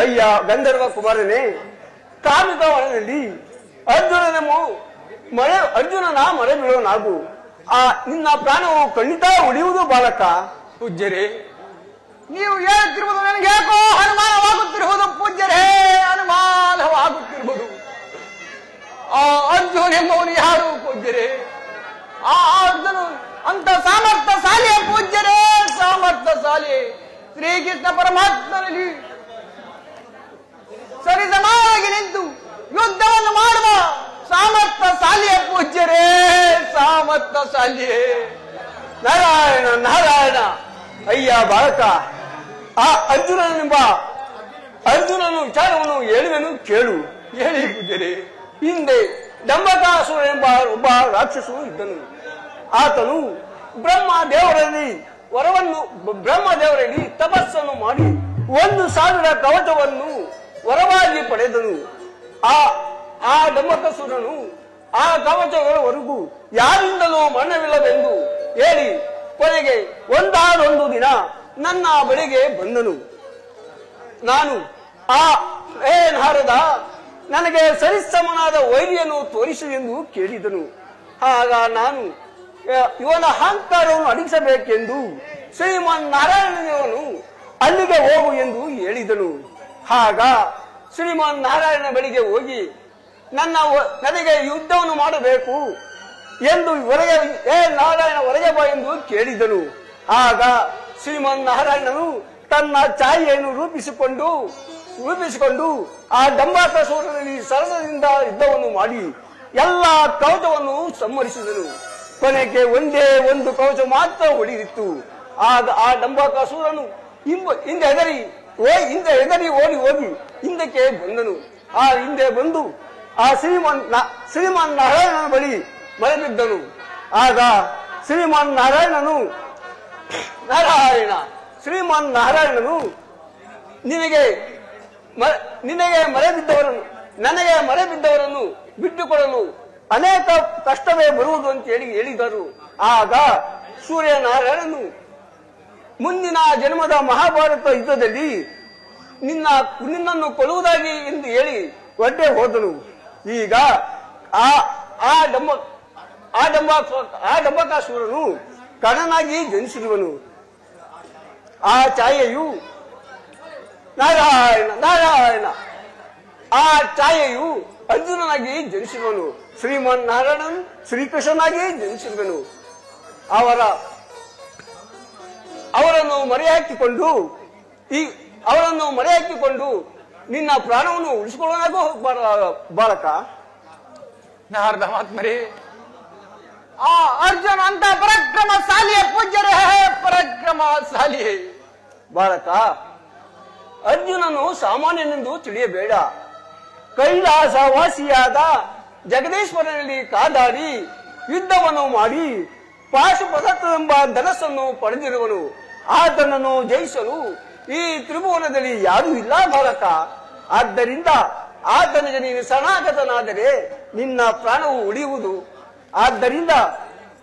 ಅಯ್ಯ ಗಂಧರ್ವ ಕುಮಾರನೇ, ಕಾಮಿಕ ವನದಲ್ಲಿ ಅರ್ಜುನನ ಮರೆ ಬೀಳೋನಾಗು. ನಿನ್ನ ಪ್ರಾಣವು ಖಂಡಿತ ಉಳಿಯುವುದು ಬಾಲಕ. ಪೂಜ್ಯರೇ, ನೀವು ಹೇಳುತ್ತಿರುವುದು ನನಗೆ ಯಾಕೋ ಅನುಮಾನವಾಗುತ್ತಿರುವುದು. ಪೂಜ್ಯರೇ, ಅನುಮಾನವಾಗುತ್ತಿರುವುದು. ಆ ಅರ್ಜುನ್ ಎಂಬವನು ಯಾರು ಪೂಜ್ಯರೇ? ಆ ಅರ್ಜುನ ಅಂತ ಸಾಮರ್ಥ್ಯಶಾಲಿಯ ಪೂಜ್ಯರೇ, ಸಾಮರ್ಥ್ಯಶಾಲಿ. ಶ್ರೀಕೃಷ್ಣ ಪರಮಾತ್ಮನಲ್ಲಿ ಸರಿಸಮಾನಾಗಿ ನಿಂತು ಯುದ್ಧವನ್ನು ಮಾಡುವ ಸಾಮರ್ಥ್ಯಶಾಲಿಯ ಪೂಜ್ಯರೇ, ಸಾಮರ್ಥ್ಯಶಾಲಿಯೇ. ನಾರಾಯಣ ನಾರಾಯಣ. ಅಯ್ಯ ಬಾಲಕ, ಆ ಅರ್ಜುನನು ವಿಚಾರವನ್ನು ಹೇಳುವೆನು ಕೇಳು. ಹೇಳಿ ಪೂಜ್ಯರೇ. ಹಿಂದೆ ದಂಬಕಾಸುರ ಎಂಬ ಒಬ್ಬ ರಾಕ್ಷಸನು ಇದ್ದನು. ಆತನು ಬ್ರಹ್ಮದೇವರಲ್ಲಿ ತಪಸ್ಸನ್ನು ಮಾಡಿ 1,000 ಕವಚವನ್ನು ವರವಾಗಿ ಪಡೆದನು. ಆ ದಂಬಕಾಸುರನು ಆ ಕವಚಗಳವರೆಗೂ ಯಾರಿಂದಲೂ ಮರಣವಿಲ್ಲವೆಂದು ಹೇಳಿ ಕೊನೆಗೆ ಒಂದಾದೊಂದು ದಿನ ನನ್ನ ಬಳಿಗೆ ಬಂದನು. ನಾನು ನಾರದ, ನನಗೆ ಸರಿಸಮನಾದ ವೈರಿಯನ್ನು ತೋರಿಸು ಎಂದು ಕೇಳಿದನು. ಆಗ ನಾನು ಇವನ ಅಹಂಕಾರವನ್ನು ಅಡಗಿಸಬೇಕೆಂದು ಶ್ರೀಮನ್ ನಾರಾಯಣನವನು ಅಲ್ಲಿಗೆ ಹೋಗು ಎಂದು ಹೇಳಿದನು. ಆಗ ಶ್ರೀಮನ್ ನಾರಾಯಣ ಬಳಿಗೆ ಹೋಗಿ ನನಗೆ ಯುದ್ಧವನ್ನು ಮಾಡಬೇಕು ಎಂದು ನಾರಾಯಣ ಹೊರಗೆ ಬಾ ಎಂದು ಕೇಳಿದನು. ಆಗ ಶ್ರೀಮನ್ ನಾರಾಯಣನು ತನ್ನ ಛಾಯೆಯನ್ನು ರೂಪಿಸಿಕೊಂಡು ಆ ದಂಬಕಾಸುರನಲ್ಲಿ ಸರಸದಿಂದ ಯುದ್ಧವನ್ನು ಮಾಡಿ ಎಲ್ಲ ಕವಚವನ್ನು ಸಂಹರಿಸಿದನು. ಕೊನೆಗೆ ಒಂದೇ ಒಂದು ಕವಚ ಮಾತ್ರ ಉಳಿದಿತ್ತು. ಆಗ ಆ ದಂಬಕಾಸುರನು ಹಿಂದೆ ಹೆದರಿ ಓಡಿ ಹಿಂದಕ್ಕೆ ಬಂದನು. ಹಿಂದೆ ಬಂದು ಆ ಶ್ರೀಮನ್ ನಾರಾಯಣನ ಬಳಿ ಮರೆಬಿದ್ದನು. ಆಗ ಶ್ರೀಮನ್ ನಾರಾಯಣನು ನನಗೆ ಮರೆಬಿದ್ದವರನ್ನು ಬಿಟ್ಟುಕೊಡಲು ಅನೇಕ ಕಷ್ಟವೇ ಬರುವುದು ಅಂತ ಹೇಳಿದರು. ಆಗ ಸೂರ್ಯನಾರಾಯಣನು ಮುಂದಿನ ಜನ್ಮದ ಮಹಾಭಾರತ ಯುದ್ಧದಲ್ಲಿ ನಿನ್ನನ್ನು ಕೊಲ್ಲುವುದಾಗಿ ಎಂದು ಹೇಳಿ ಹೊರಟೆ ಹೋದನು. ಈಗ ಆ ದಂಬಕಾಸುರನು ಕಣನಾಗಿ ಜನಿಸಿರುವನು. ಆ ಛಾಯೆಯು ನಾರಾಯಣ ಆ ಛಾಯೆಯು ಅರ್ಜುನನಾಗಿ ಜನಿಸಿರುವನು. ಶ್ರೀಮನ್ ನಾರಾಯಣನು ಶ್ರೀಕೃಷ್ಣನಾಗಿ ಜನಿಸಿರುವನು. ಅವರನ್ನು ಮರೆಹಾಕಿಕೊಂಡು ನಿನ್ನ ಪ್ರಾಣವನ್ನು ಉಳಿಸಿಕೊಳ್ಳಲಾಗೋ ಬಾಲಕ. ನಾರದ ಮಹಾತ್ಮರೇ, ಆ ಅರ್ಜುನ ಅಂತ ಪರಾಕ್ರಮಶಾಲಿಯ ಪೂಜ್ಯರೇ, ಪರಾಕ್ರಮಶಾಲಿಯೇ. ಬಾಲಕ, ಅರ್ಜುನನು ಸಾಮಾನ್ಯನೆಂದು ತಿಳಿಯಬೇಡ. ಕೈಲಾಸವಾಸಿಯಾದ ಜಗದೀಶ್ವರನಲ್ಲಿ ಕಾದಾಡಿ ಯುದ್ಧವನ್ನು ಮಾಡಿ ಪಾಶುಪದತ್ವವೆಂಬ ಧನಸ್ಸನ್ನು ಪಡೆದಿರುವನು. ಆತನನ್ನು ಜಯಿಸಲು ಈ ತ್ರಿಭುವನದಲ್ಲಿ ಯಾರೂ ಇಲ್ಲ ಬಾಲಕ. ಆದ್ದರಿಂದ ಆತನಿಗೆ ನೀನು ಶರಣಾಗತನಾದರೆ ನಿನ್ನ ಪ್ರಾಣವು ಉಳಿಯುವುದು. ಆದ್ದರಿಂದ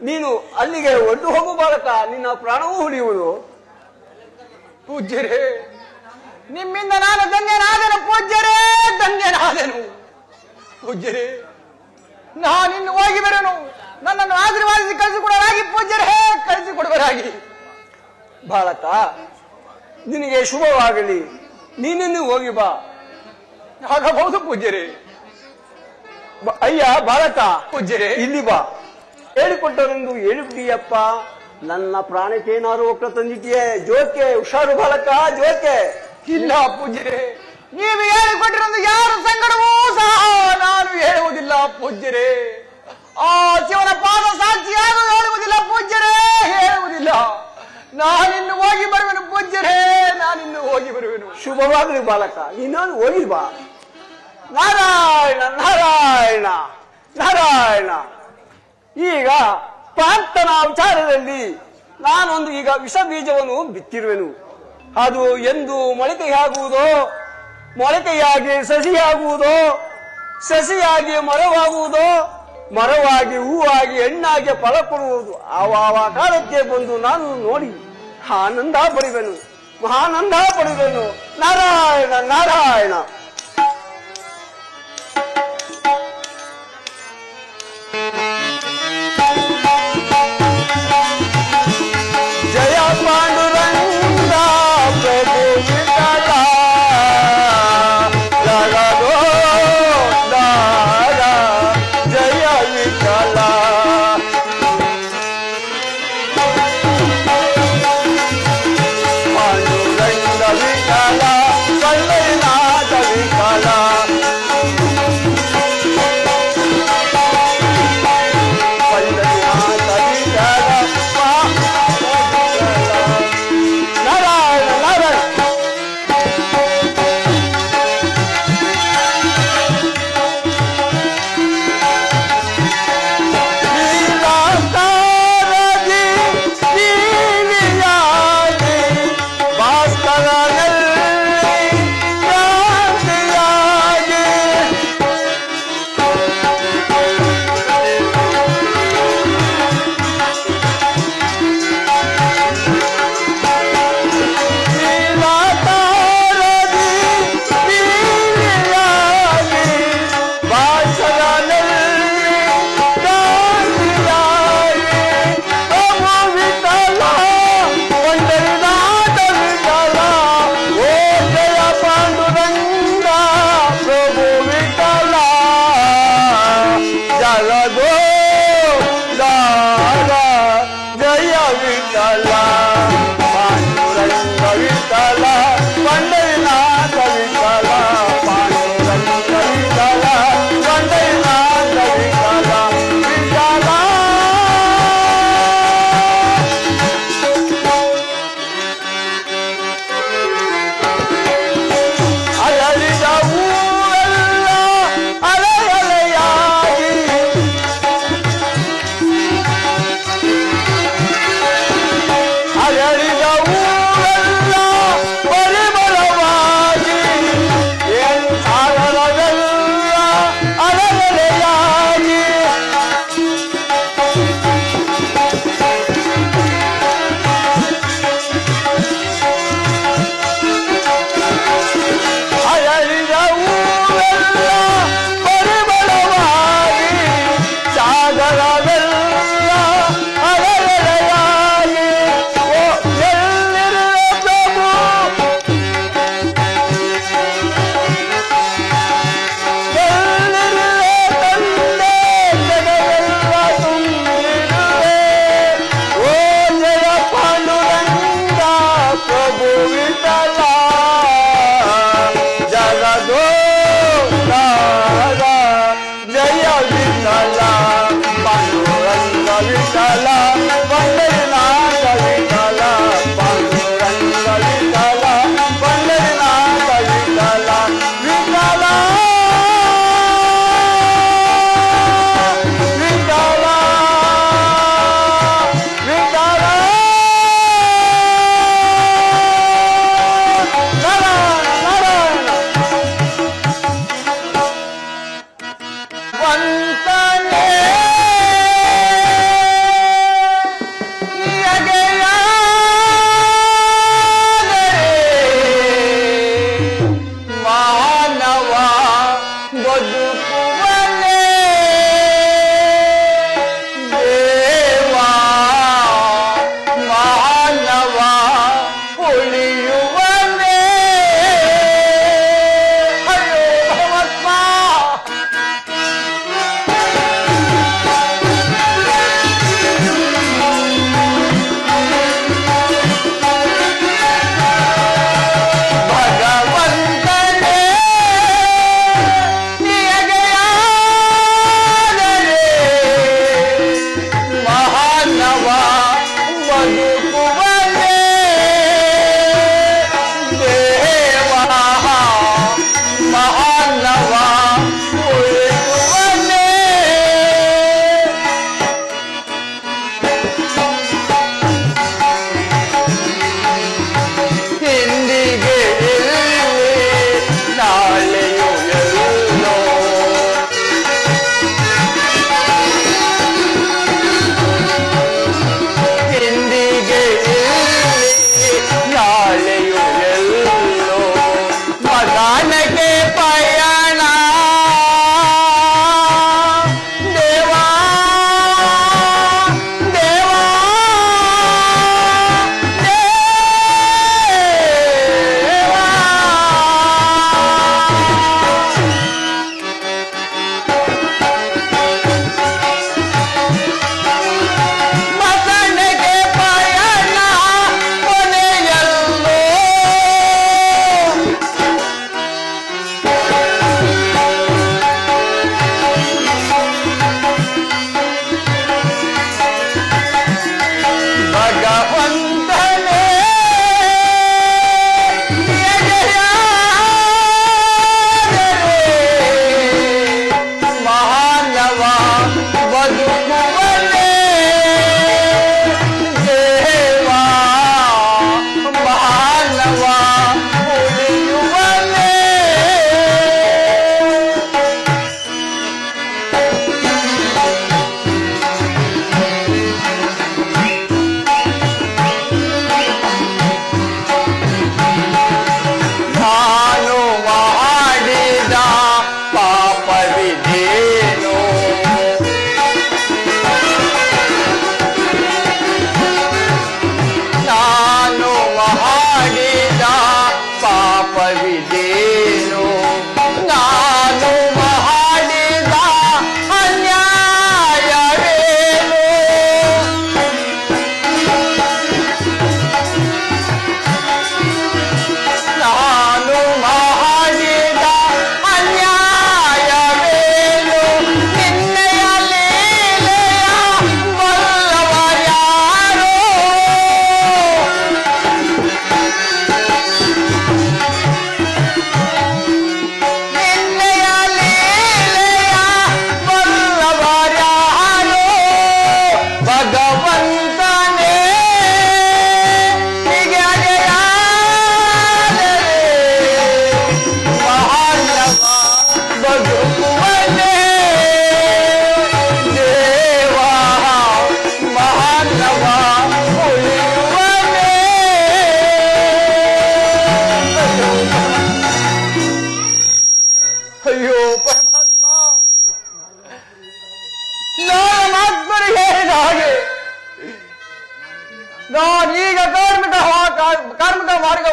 ನೀನು ಅಲ್ಲಿಗೆ ಹೊರಟು ಹೋಗು ಬಾಲಕ, ನಿನ್ನ ಪ್ರಾಣವೂ ಉಳಿಯುವುದು. ಪೂಜ್ಯರೇ, ನಿಮ್ಮಿಂದ ನಾನು ಧನ್ಯನಾದೆನು ಪೂಜ್ಯರೇ, ಧನ್ಯನಾದೆನು ಪೂಜ್ಯರೇ. ನಾನಿನ್ನು ಹೋಗಿ ಬರೋನು. ನನ್ನನ್ನು ಆಶೀರ್ವಾದಿಸಿ ಕಳಿಸಿಕೊಡಲಾಗಿ ಪೂಜ್ಯರೇ, ಕಳಿಸಿಕೊಡುವರಾಗಿ. ಬಾಲಕ, ನಿನಗೆ ಶುಭವಾಗಲಿ. ನೀನಿನ್ನು ಹೋಗಿ ಬಾ. ಆಗಬಹುದು ಪೂಜ್ಯರೇ. ಅಯ್ಯ ಬಾಲಕ, ಪೂಜ್ಯರೇ, ಇಲ್ಲಿ ಬಾ. ಹೇಳಿಕೊಟ್ಟರೆಂದು ಹೇಳಿಬಿಟ್ಟಿಯಪ್ಪ. ನನ್ನ ಪ್ರಾಣಕ್ಕೆ ಏನಾರು ಒಕ್ಕ ತಂದಿಟ್ಟಿಯೇ? ಜೋಕೆ, ಹುಷಾರು ಬಾಲಕ, ಜೋಕೆ. ಇಲ್ಲ ಪೂಜ್ಯರೇ, ನೀವು ಹೇಳಿಕೊಟ್ಟಿರೋದು ಯಾರ ಸಂಗಡವೂ ಸಹ ನಾನು ಹೇಳುವುದಿಲ್ಲ ಪೂಜ್ಯರೇ. ಆ ಶಿವನ ಪಾದ ಸಾಕ್ಷಿಯಾಗ ಹೇಳುವುದಿಲ್ಲ ಪೂಜ್ಯರೇ, ಹೇಳುವುದಿಲ್ಲ. ನಾನಿನ್ನು ಹೋಗಿ ಬರುವೆನು ಪೂಜ್ಯರೇ, ನಾನಿನ್ನು ಹೋಗಿ ಬರುವೆನು. ಶುಭವಾಗಲಿ ಬಾಲಕ, ನೀನು ಹೋಗಿ ಬಾ. ನಾರಾಯಣ ನಾರಾಯಣ ನಾರಾಯಣ. ಈಗ ಪ್ರಾಂತನ ವಿಚಾರದಲ್ಲಿ ನಾನೊಂದು ಈಗ ವಿಷ ಬೀಜವನ್ನು ಬಿತ್ತಿರುವೆನು. ಅದು ಎಂದು ಮೊಳಕೆಯಾಗುವುದೋ, ಮೊಳಕೆಯಾಗಿ ಸಸಿಯಾಗುವುದೋ, ಸಸಿಯಾಗಿ ಮರವಾಗುವುದೋ, ಮರವಾಗಿ ಹೂವಾಗಿ ಹೆಣ್ಣಾಗಿ ಫಲ ಕೊಡುವುದು. ಆ ಕಾಲಕ್ಕೆ ಬಂದು ನಾನು ನೋಡಿ ಆನಂದ ಪಡೆಯುವೆನು. ಮಹಾನಂದ ಪಡೆದನು. ನಾರಾಯಣ ನಾರಾಯಣ. ಜಯ ಪಾಂಡುರಂಗ ಪ್ರಭು ವಿಠಲ ಜಗದೋದ್ಧಾರ ಜಯ ವಿಠಲ. ಪಾಂಡುರಂಗ ವಿಠಲ ಪಲ್ಲೈನಾಥ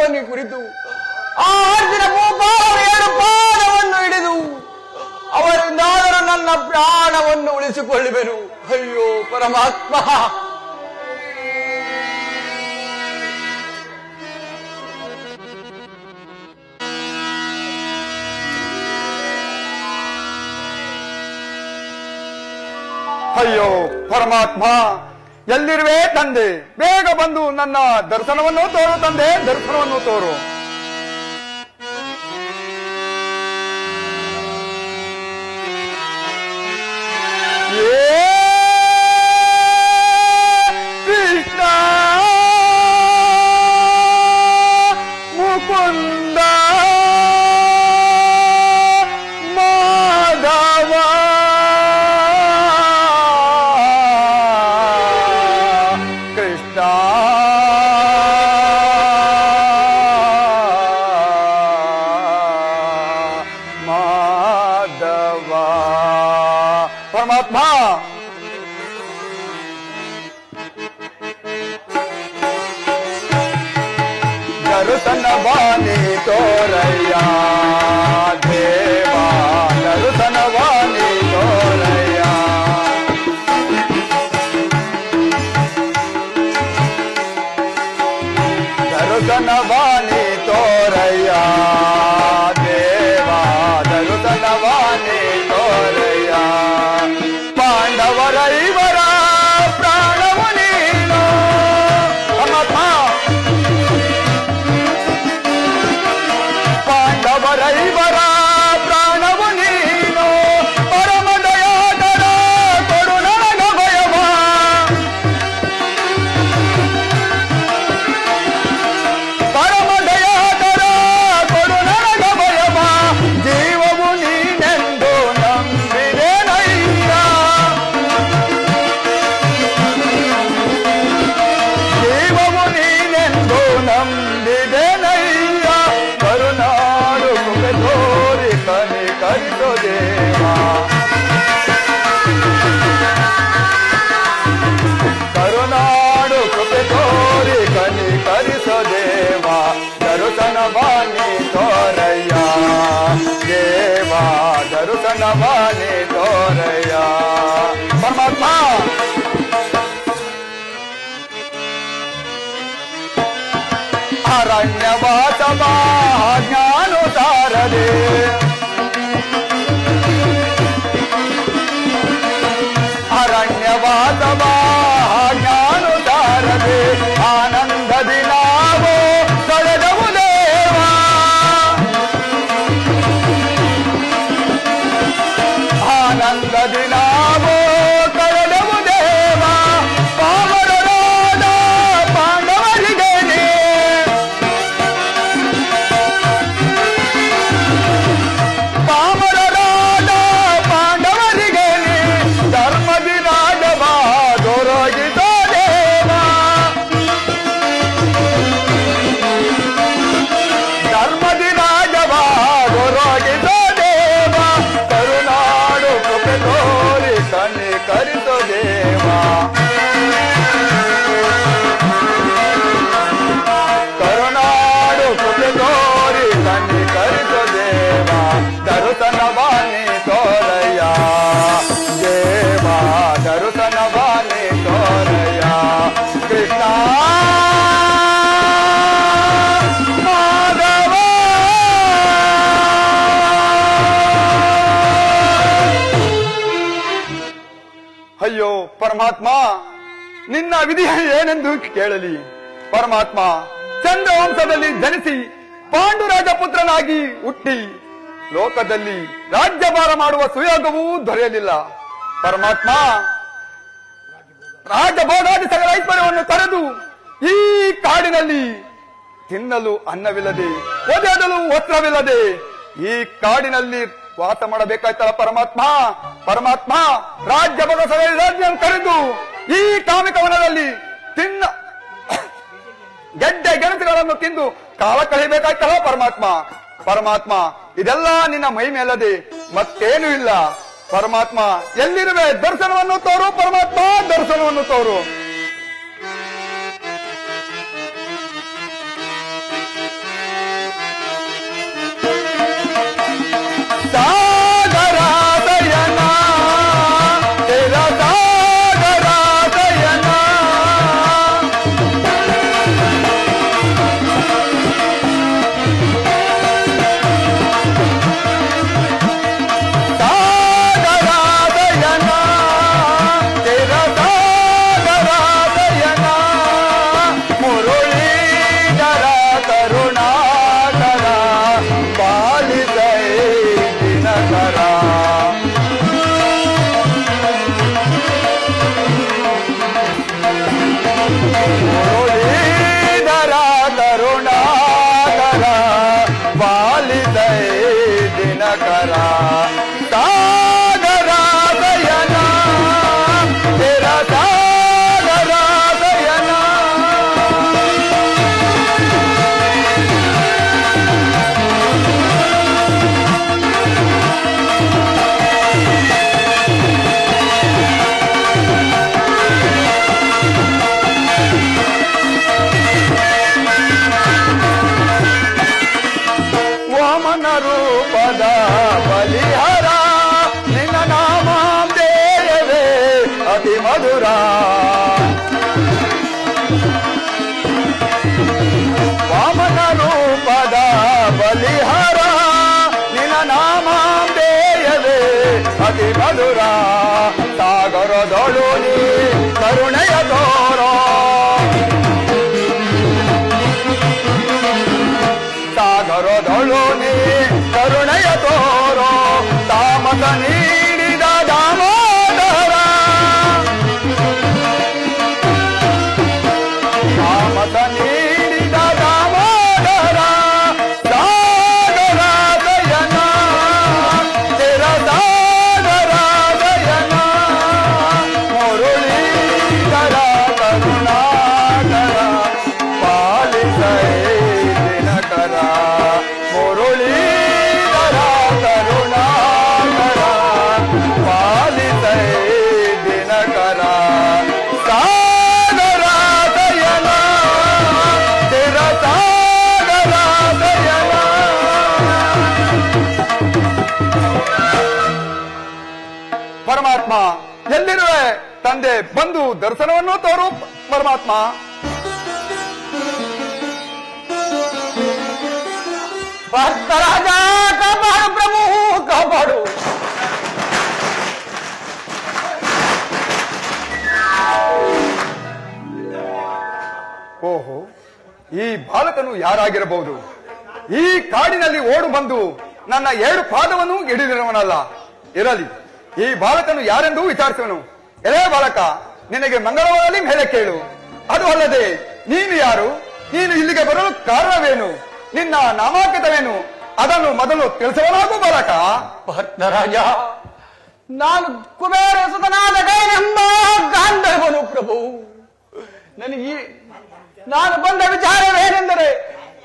ವಿಚಾರವನ್ನು ಕುರಿತು ಆ ಅರ್ಜುನ ಭೂಪಾಲನ 2 ಪಾದವನ್ನು ಹಿಡಿದು ಅವರಿಂದಾದರೂ ನನ್ನ ಪ್ರಾಣವನ್ನು ಉಳಿಸಿಕೊಳ್ಳುವೆನು. ಅಯ್ಯೋ ಪರಮಾತ್ಮ, ಅಯ್ಯೋ ಪರಮಾತ್ಮ, ಎಲ್ಲಿರುವೆ ತಂದೆ? ಬೇಗ ಬಂದು ನನ್ನ ದರ್ಶನವನ್ನು ತೋರು ತಂದೆ, ದರ್ಶನವನ್ನು ತೋರು. ಕೃಷ್ಣ ಮುಕುಂದ ಮಾಧವ ಕೃಷ್ಣ ಮಾಧವ. ಪರಮಾತ್ಮ, ದರುತನ ವಾಣಿ ತೋರಯ್ಯ ದೇವ, ದರುತನ ವಾಣಿ ತೋರಯ್ಯ. ದರುತನ ವಾಣಿ ತೋರಯ್ಯ ದೇವ, ದರುತನ ವಾಣಿ ತೋರಯ್ಯ. ಪಾಂಡವರ ಇವರ ಪ್ರಾಣವು ನೀನು. ಪರಮಾತ್ಮ, ಪಾಂಡವರ ಇವರ ಪ್ರಾಣವು ನೀನು. ಪರಮ ದಯಾಕರ ಕೊಡು ನನಗ ಭಯವ. ಪರಮ ದಯಾಕರ ಕೊಡು ನನಗ ಭಯವ. ಜೀವವು ನೀನೆಂದು ನಂಬಿದೆನಯ್ಯ. ಜೀವವು ನೀನೆಂದು ನಂಬಿದೆನಯ್ಯ. ಕರುನಾಡು ಕೃಪೆ ತೋರಿ ಕನಿಕರಿಸೋ ದೇವ. ಕರುನಾಡು ಕೃಪೆ ತೋರಿ ಕನಿಕರಿಸೋ ದೇವ. ದರುತನ ವಾಣಿ ತೋರಯ್ಯ ದೇವ, ದರುತನ ವಾಣಿ ತೋರಯ್ಯ. ಪರಮಾತ್ಮ, ಅರಣ್ಯವಾಸವ ಜ್ಞಾನುಸಾರದೆ ಅರಣ್ಯವಾಸವ ಜ್ಞಾನುಸಾರದೆ ಆನಂದದಿ ನಾವು ಕಳೆದವು ದೇವ. ಆನಂದದಿ ನಾವು ಕಳೆದವು ದೇವ. ಪಾವನರಾದ ಪಾಂಡವರಿಗೆ ನೀ ಪಾಮರರಾದ ಪಾಂಡವರಿಗೆ ನೀ ಧರ್ಮದಿ ರಾಜವ ದೊರಗಿದೋ ದೇವ. ಧರ್ಮದಿ ರಾಜವ ದೊರಗಿದೋ ದೇವ. ಕರುನಾಡು ಕೃಪೆ ತೋರಿ ಕನಿಕರಿಸೋ ದೇವ. ಕರುನಾಡು ಕೃಪೆ ತೋರಿ ಕನಿಕರಿಸೋ ದೇವ. ದರುತನ ವಾಣಿ ತೋರಯ್ಯ ದೇವ, ದರುತನ ವಾಣಿ ತೋರಯ್ಯ. ಕೃಷ್ಣ ಮಾಧವ. ಅಯ್ಯೋ ಪರಮಾತ್ಮ, ನಿನ್ನ ವಿಧಿ ಏನೆಂದು ಕೇಳಲಿ. ಪರಮಾತ್ಮ, ಚಂದ್ರವಂಶದಲ್ಲಿ ಜನಿಸಿ ಪಾಂಡುರಾಜ ಪುತ್ರನಾಗಿ ಹುಟ್ಟಿ ಲೋಕದಲ್ಲಿ ರಾಜ್ಯಭಾರ ಮಾಡುವ ಸುಯೋಗವೂ ದೊರೆಯಲಿಲ್ಲ. ಪರಮಾತ್ಮ, ರಾಜಭೋಗಾದಿ ಸಕಲ ಐಶ್ವರ್ಯವನ್ನು ತೊರೆದು ಈ ಕಾಡಿನಲ್ಲಿ ತಿನ್ನಲು ಅನ್ನವಿಲ್ಲದೆ, ಒದೆಯಲು ವಸ್ತ್ರವಿಲ್ಲದೆ ಈ ಕಾಡಿನಲ್ಲಿ ವಾಸ ಮಾಡಬೇಕಾಯ್ತಲ್ಲ ಪರಮಾತ್ಮ. ಪರಮಾತ್ಮ, ರಾಜ್ಯಭೋಗ ಸಕಲ ರಾಜ್ಯವನ್ನು ತೊರೆದು ಈ ಕಾಮಿಕವನದಲ್ಲಿ ಗೆಡ್ಡೆ ಗೆಣಸುಗಳನ್ನು ತಿಂದು ಕಾಲ ಕಳೆಯಬೇಕಾಯ್ತಲ್ಲ ಪರಮಾತ್ಮ. ಪರಮಾತ್ಮ, ಇದೆಲ್ಲ ನಿನ್ನ ಮೈ ಮೇಲದೆ ಮತ್ತೇನು ಇಲ್ಲ. ಪರಮಾತ್ಮ, ಎಲ್ಲಿರುವೆ? ದರ್ಶನವನ್ನು ತೋರು ಪರಮಾತ್ಮ, ದರ್ಶನವನ್ನು ತೋರು. ಸಾಗರ ದಯನ ತೆರ ಸಾಗರ ದಯನ ವಾಮನ ರೂಪದ ಬಲಿಹರ ನಿನ್ನ ನಾಮ ದೇವೇ ಅತಿ ಮಧುರ ವಾಮನ ರೂಪದ ಬಲಿಹರ ನಿನ್ನ ನಾಮ ದೇವೇ ಅತಿ ಮಧುರ ಸಾಗರದೊಳು ನೀ ಕರುಣೆಯ ತೋರೋ ಸಾಗರದೊಳು ನೀ ಕರುಣೆಯ ತೋರೋ ತಾಮಸ ನೀಡಿದ ದಾಮೋದರ ತಾಮಸ ನೀಡಿದ ದಾಮೋದರ ಸಾಗರ ದಯನ ತೆರ ಸಾಗರ ದಯನ ಮುರುಳೀಧರ ಕರುಣಾಕರ ಪಾಲಿಸೈ ದಿನಕರ ಮುರುಳೀಧರ ಕರುಣಾಕರ ಪಾಲಿಸೈ ದಿನಕರ ಸಾಗರ ದಯನ ತೆರ ಸಾಗರ ದಯನ ಪರಮಾತ್ಮ ಎಲ್ಲಿರುವೆ ತಂದೆ ಬಂದು ದರ್ಶನವನ್ನು ತೋರು ಪರಮಾತ್ಮ ಭಕ್ತರಾಜ ಕಾಪಾಡು ಪ್ರಭು ಕಾಪಾಡು. ಓಹೋ, ಈ ಬಾಲಕನು ಯಾರಾಗಿರಬಹುದು? ಈ ಕಾಡಿನಲ್ಲಿ ಓಡು ಬಂದು ನನ್ನ 2 ಪಾದವನ್ನು ಹಿಡಿದಿರುವನಲ್ಲ. ಇರಲಿ, ಈ ಬಾಲಕನು ಯಾರೆಂದು ವಿಚಾರಿಸುವನು. ಎಲೇ ಬಾಲಕ, ನಿನಗೆ ಮಂಗಳವಾರದಲ್ಲಿ ಮೇಲೆ ಕೇಳು. ಅದು ಅಲ್ಲದೆ ನೀನು ಯಾರು? ನೀನು ಇಲ್ಲಿಗೆ ಬರಲು ಕಾರಣವೇನು? ನಿನ್ನ ನಾಮಾಂಕಿತವೇನು? ಅದನ್ನು ಮೊದಲು ತಿಳಿಸುವನಾಗು ಬಾಲಕ. ಭಕ್ತರಾಜ, ನಾನು ಕುಬೇರ ಸುತನಾದ ಗೈನೆಂಬ ಗಾಂಧರ್ವನು ಪ್ರಭು. ನಾನು ಬಂದ ವಿಚಾರವೇನೆಂದರೆ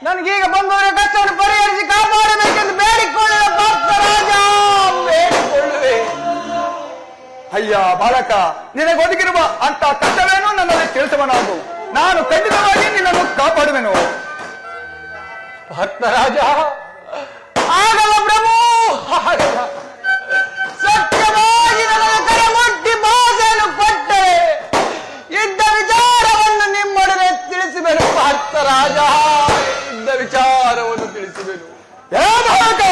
ನನಗೀಗ ಬಂದವರ ಕಷ್ಟವನ್ನು ಪರಿಹರಿಸಿ ಕಾಪಾಡಬೇಕೆಂದು ಬೇಡಿಕೊಳ್ಳುವ ಭಕ್ತರಾಜ, ಬೇಡಿಕೊಳ್ಳುವೆ. ಅಯ್ಯ ಬಾಲಕ, ನಿನಗೊದಗಿರುವ ಅಂತ ಕಷ್ಟವೇನು ನನ್ನಲ್ಲಿ ತಿಳಿಸುವನಾಗು. ನಾನು ಖಂಡಿತವಾಗಿ ನಿನ್ನನ್ನು ಕಾಪಾಡುವೆನು. ಭಕ್ತರಾಜ, ಆಗಲ್ಲ ಪ್ರಭು, ಆಗಲ್ಲ. ಸತ್ಯವಾಗಿ ನನ್ನ ಕರೆ ಮುಟ್ಟಿ ಭಾಷೆಯನ್ನು ಕೊಟ್ಟರೆ ಇದ್ದ ವಿಚಾರವನ್ನು ನಿಮ್ಮೊಡನೆ ತಿಳಿಸುವೆನು. ಭಕ್ತರಾಜ, ಇದ್ದ ವಿಚಾರವನ್ನು ತಿಳಿಸುವೆನು. ಏ ಬಾಲಕ,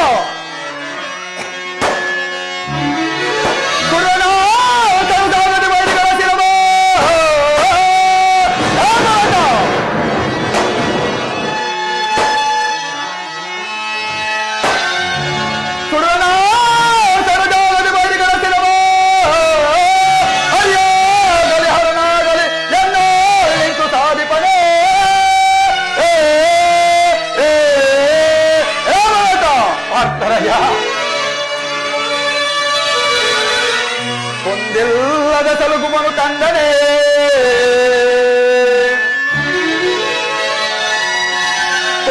ಒಂದಿಲ್ಲದ ಸಲುಗುಮನು ತಂದನೆ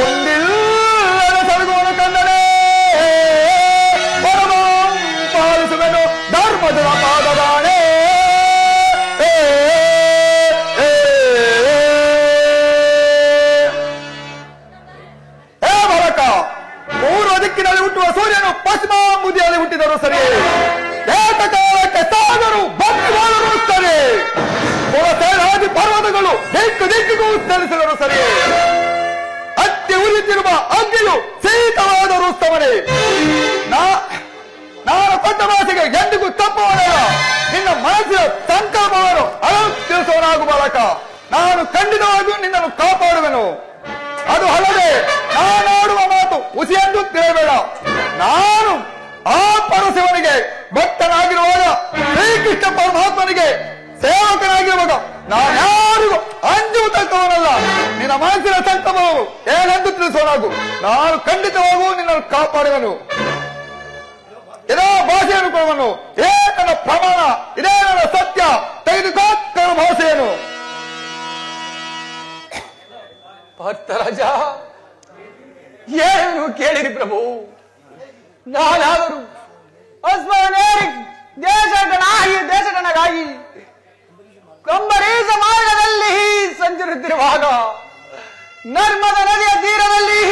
ಒಂದಿಲ್ಲದ ಸಲುಗುಮನು ತಂದನೆ ಪರಮಾಂ ಪಾಲಿಸುವೆನು ಧರ್ಮದ ಪಾದದಾಣೆ. ಬಾಲಕ, ಪೂರ್ವ ದಿಕ್ಕಿನಲ್ಲಿ ಹುಟ್ಟುವ ಸೂರ್ಯನು ಪಶ್ಚಿಮ ಮುದಿಯಲ್ಲಿ ಹುಟ್ಟಿದರು ಸರಿ. ಏಕಕಾಲಕ್ಕೆ ಸಾಗರು ಭಕ್ತಿವಾದರು ಸರಿ. ಹೊರಸೇನಾದಿ ಪರ್ವತಗಳು ದಿಕ್ಕಿಗೂ ಚಲಿಸಿದರು ಸರಿ. ಹತ್ತಿ ಉರಿತಿರುವ ಅಗ್ನಿಯು ಶೀತವಾದರೂ ಸ್ತವನೆ. ನಾನು ಕೊಟ್ಟ ಭಾಷೆಗೆ ಎಂದಿಗೂ ತಪ್ಪುವನಲ್ಲ. ನಿನ್ನ ಮನಸ್ಸಿನ ಸಂಕಲ್ಪವನ್ನು ತಿಳಿಸುವನಾಗು ಬಾಲಕ. ನಾನು ಖಂಡಿತವಾಗಿಯೂ ನಿನ್ನನ್ನು ಕಾಪಾಡುವೆನು. ಅದು ಅಲ್ಲದೆ ನಾನಾಡುವ ಮಾತು ಹುಸಿಯೆಂದು ತಿಳಿಯಬೇಡ. ನಾನು ಆ ಪರಶಿವನಿಗೆ ಭಕ್ತನಾಗಿರುವಾಗ, ಶ್ರೀಕೃಷ್ಣ ಪರಮಾತ್ಮನಿಗೆ ಸೇವಕನಾಗಿರುವಾಗ ನಾನ್ಯಾರಿಗೂ ಅಂಜುತಕ್ಕವನಲ್ಲ. ನಿನ್ನ ಮನಸ್ಸಿನ ಸಂಕಲ್ಪವು ಏನೆಂದು ತಿಳಿಸೋನಾಗು. ನಾನು ಖಂಡಿತವಾಗೂ ನಿನ್ನನ್ನು ಕಾಪಾಡುವೆನು. ಇದೇ ಭಾಷೆಯನ್ನು ಕೊಡುವನು, ಇದೇ ನನ್ನ ಪ್ರಮಾಣ, ಇದೇ ನನ್ನ ಸತ್ಯ, ತೆಗೆದುಕೋ ನನ್ನ ಭಾಷೆಯನ್ನು. ಭಕ್ತರಾಜ, ಏನು ಕೇಳಿರಿ ಪ್ರಭು. ನಾನಾದರೂ ಅಸ್ಮನೇರಿ ದೇಶಗಣಗಾಗಿ ಕಂಬರೀಸ ಮಾರ್ಗದಲ್ಲಿ ಸಂಚರಿಸುತ್ತಿರುವಾಗ ನರ್ಮದ ನದಿಯ ತೀರದಲ್ಲಿ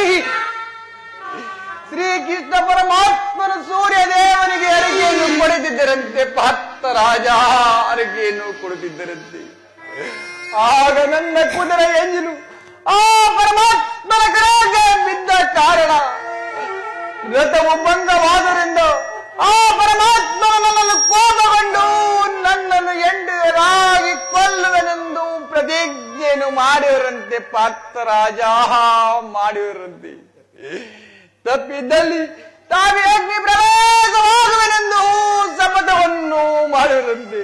ಶ್ರೀಕೃಷ್ಣ ಪರಮಾತ್ಮನು ಸೂರ್ಯ ದೇವನಿಗೆ ಅರಿಕೆಯನ್ನು ಕೊಡುತ್ತಿದ್ದರಂತೆ. ಭಕ್ತರಾಜ, ಅರಿಕೆಯನ್ನು ಕೊಡುತ್ತಿದ್ದರಂತೆ. ಆಗ ನನ್ನ ಕುದುರೆ ಎಂಜಿಲು ಆ ಪರಮಾತ್ಮನ ಕಡೆಗೆ ಬಿದ್ದ ಕಾರಣ ರಥವು ಭಂಗವಾದರಿಂದ ಆ ಪರಮಾತ್ಮನ ನನ್ನನ್ನು ಕೋಪಗೊಂಡು ನನ್ನನ್ನು ಎಂಡರಾಗಿ ಕೊಲ್ಲುವೆನೆಂದು ಪ್ರತಿಜ್ಞೆಯನ್ನು ಮಾಡಿವರಂತೆ. ಭಕ್ತರಾಜ, ಮಾಡಿವರಂತೆ. ತಪ್ಪಿದ್ದಲ್ಲಿ ತಾವೇ ಅಗ್ನಿ ಪ್ರವೇಶವಾಗುವೆನೆಂದು ಶಪಥವನ್ನು ಮಾಡಿವರಂತೆ.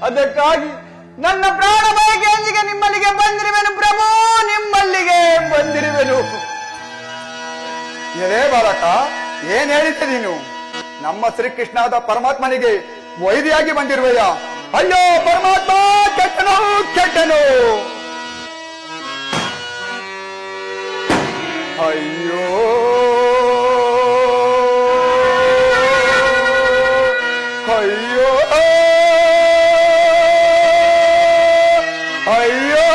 ಅದಕ್ಕಾಗಿ ನನ್ನ ಪ್ರಾಣ ಬಯಕೆಯೊಂದಿಗೆ ನಿಮ್ಮಲ್ಲಿಗೆ ಬಂದಿರುವೆನು ಪ್ರಭು, ನಿಮ್ಮಲ್ಲಿಗೆ ಬಂದಿರುವೆನು. ಎಲೇ ಬಾಲಕ, ಏನ್ ಹೇಳಿದ್ದೆ ನೀನು? ನಮ್ಮ ಶ್ರೀಕೃಷ್ಣಾದ ಪರಮಾತ್ಮನಿಗೆ ವೈರಿಯಾಗಿ ಬಂದಿರುವೆಯ? ಅಯ್ಯೋ ಪರಮಾತ್ಮ, ಕೆಟ್ಟನು ಕೆಟ್ಟನು. ಅಯ್ಯೋ ಅಯ್ಯೋ ಅಯ್ಯೋ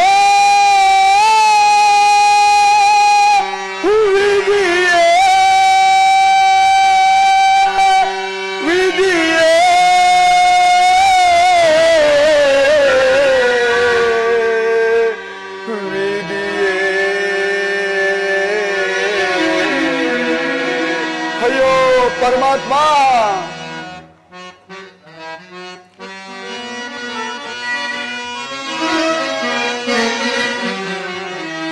ಪರಮಾತ್ಮ,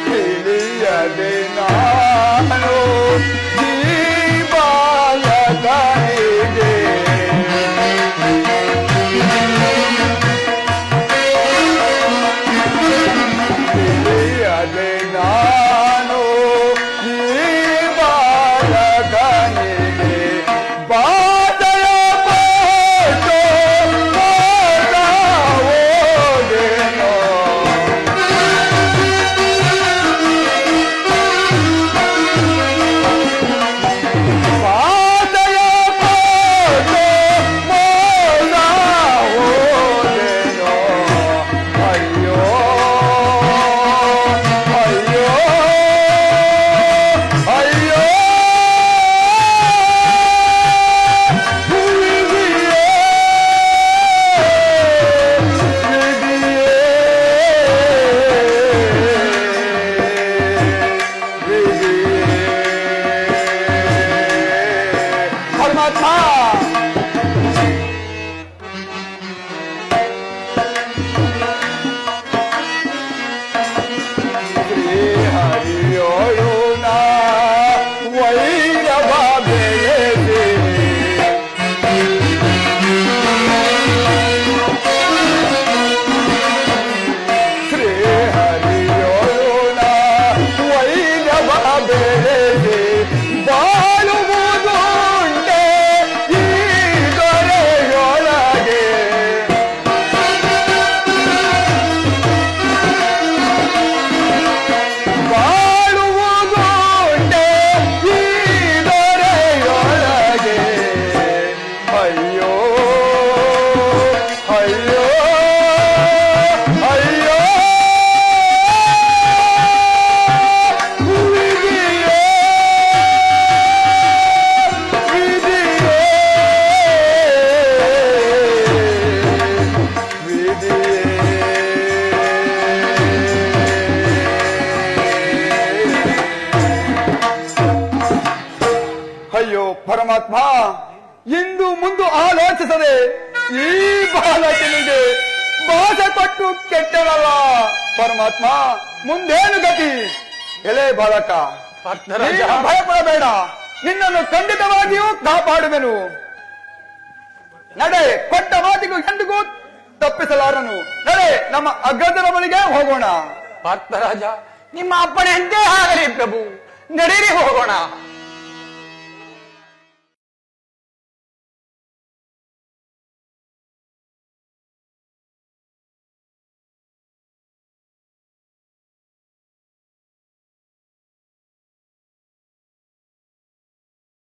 ತಿಳಿಯದೆ ನಾನು ಜೀವಾಲಕನಿಗೆ ತಿಳಿಯದೆ ನಾನು ಜೀವಾಲಕನಿಗೆ ಬಾಧೆಯ ಪಟ್ಟು ಹೋದೆನೋ. ಬಾಧೆಯ ಪಟ್ಟು ಹೋದೆನೋ. ಅಯ್ಯೋ ಅಯ್ಯೋ ಅಯ್ಯೋ ಪರಮಾತ್ಮ, ಶ್ರೀ ಹರಿಯೋಳು ನಾ ವೈರವ ಬೆಳೆದೆ ಶ್ರೀ ಹರಿಯೋಳು ನಾ ವೈರವ ಬೆಳೆದೆ ಬಾಳುವುದುಂಟೆ ಈ ದೊರೆಯೊಳಗೆ. ಬಾಳುವುದುಂಟೆ ಈ ದೊರೆಯೊಳಗೆ. ಅಯ್ಯೋ ಅಯ್ಯೋ ಅಯ್ಯೋ ವಿಧಿಯೇ ವಿಧಿಯೇ ಅಯ್ಯೋ ಪರಮಾತ್ಮ, ಇಂದು ಮುಂದೆ ಆಲೋಚಿಸದೆ ಈ ಬಾಲಕನಿಗೆ ಭಾಷೆ ಕೊಟ್ಟು ಕೆಟ್ಟನಲ್ಲ ಪರಮಾತ್ಮ. ಮುಂದೇನು ಗತಿ? ಎಲೆ ಬಾಲಕ, ನೀನು ಭಯಪಡಬೇಡ, ನಿನ್ನನ್ನು ಖಂಡಿತವಾಗಿಯೂ ಕಾಪಾಡುವೆನು. ನಡೆ, ಕೊಟ್ಟ ಮಾತಿಗೂ ಎಂದಿಗೂ ತಪ್ಪಿಸಲಾರನು. ನಡೆ, ನಮ್ಮ ಅಗ್ರಜರ ಬಳಿಗೆ ಹೋಗೋಣ. ಭಕ್ತರಾಜ, ನಿಮ್ಮ ಅಪ್ಪಣೆಯಂತೆ ಆಗಲಿ ಪ್ರಭು, ನಡೀರಿ ಹೋಗೋಣ.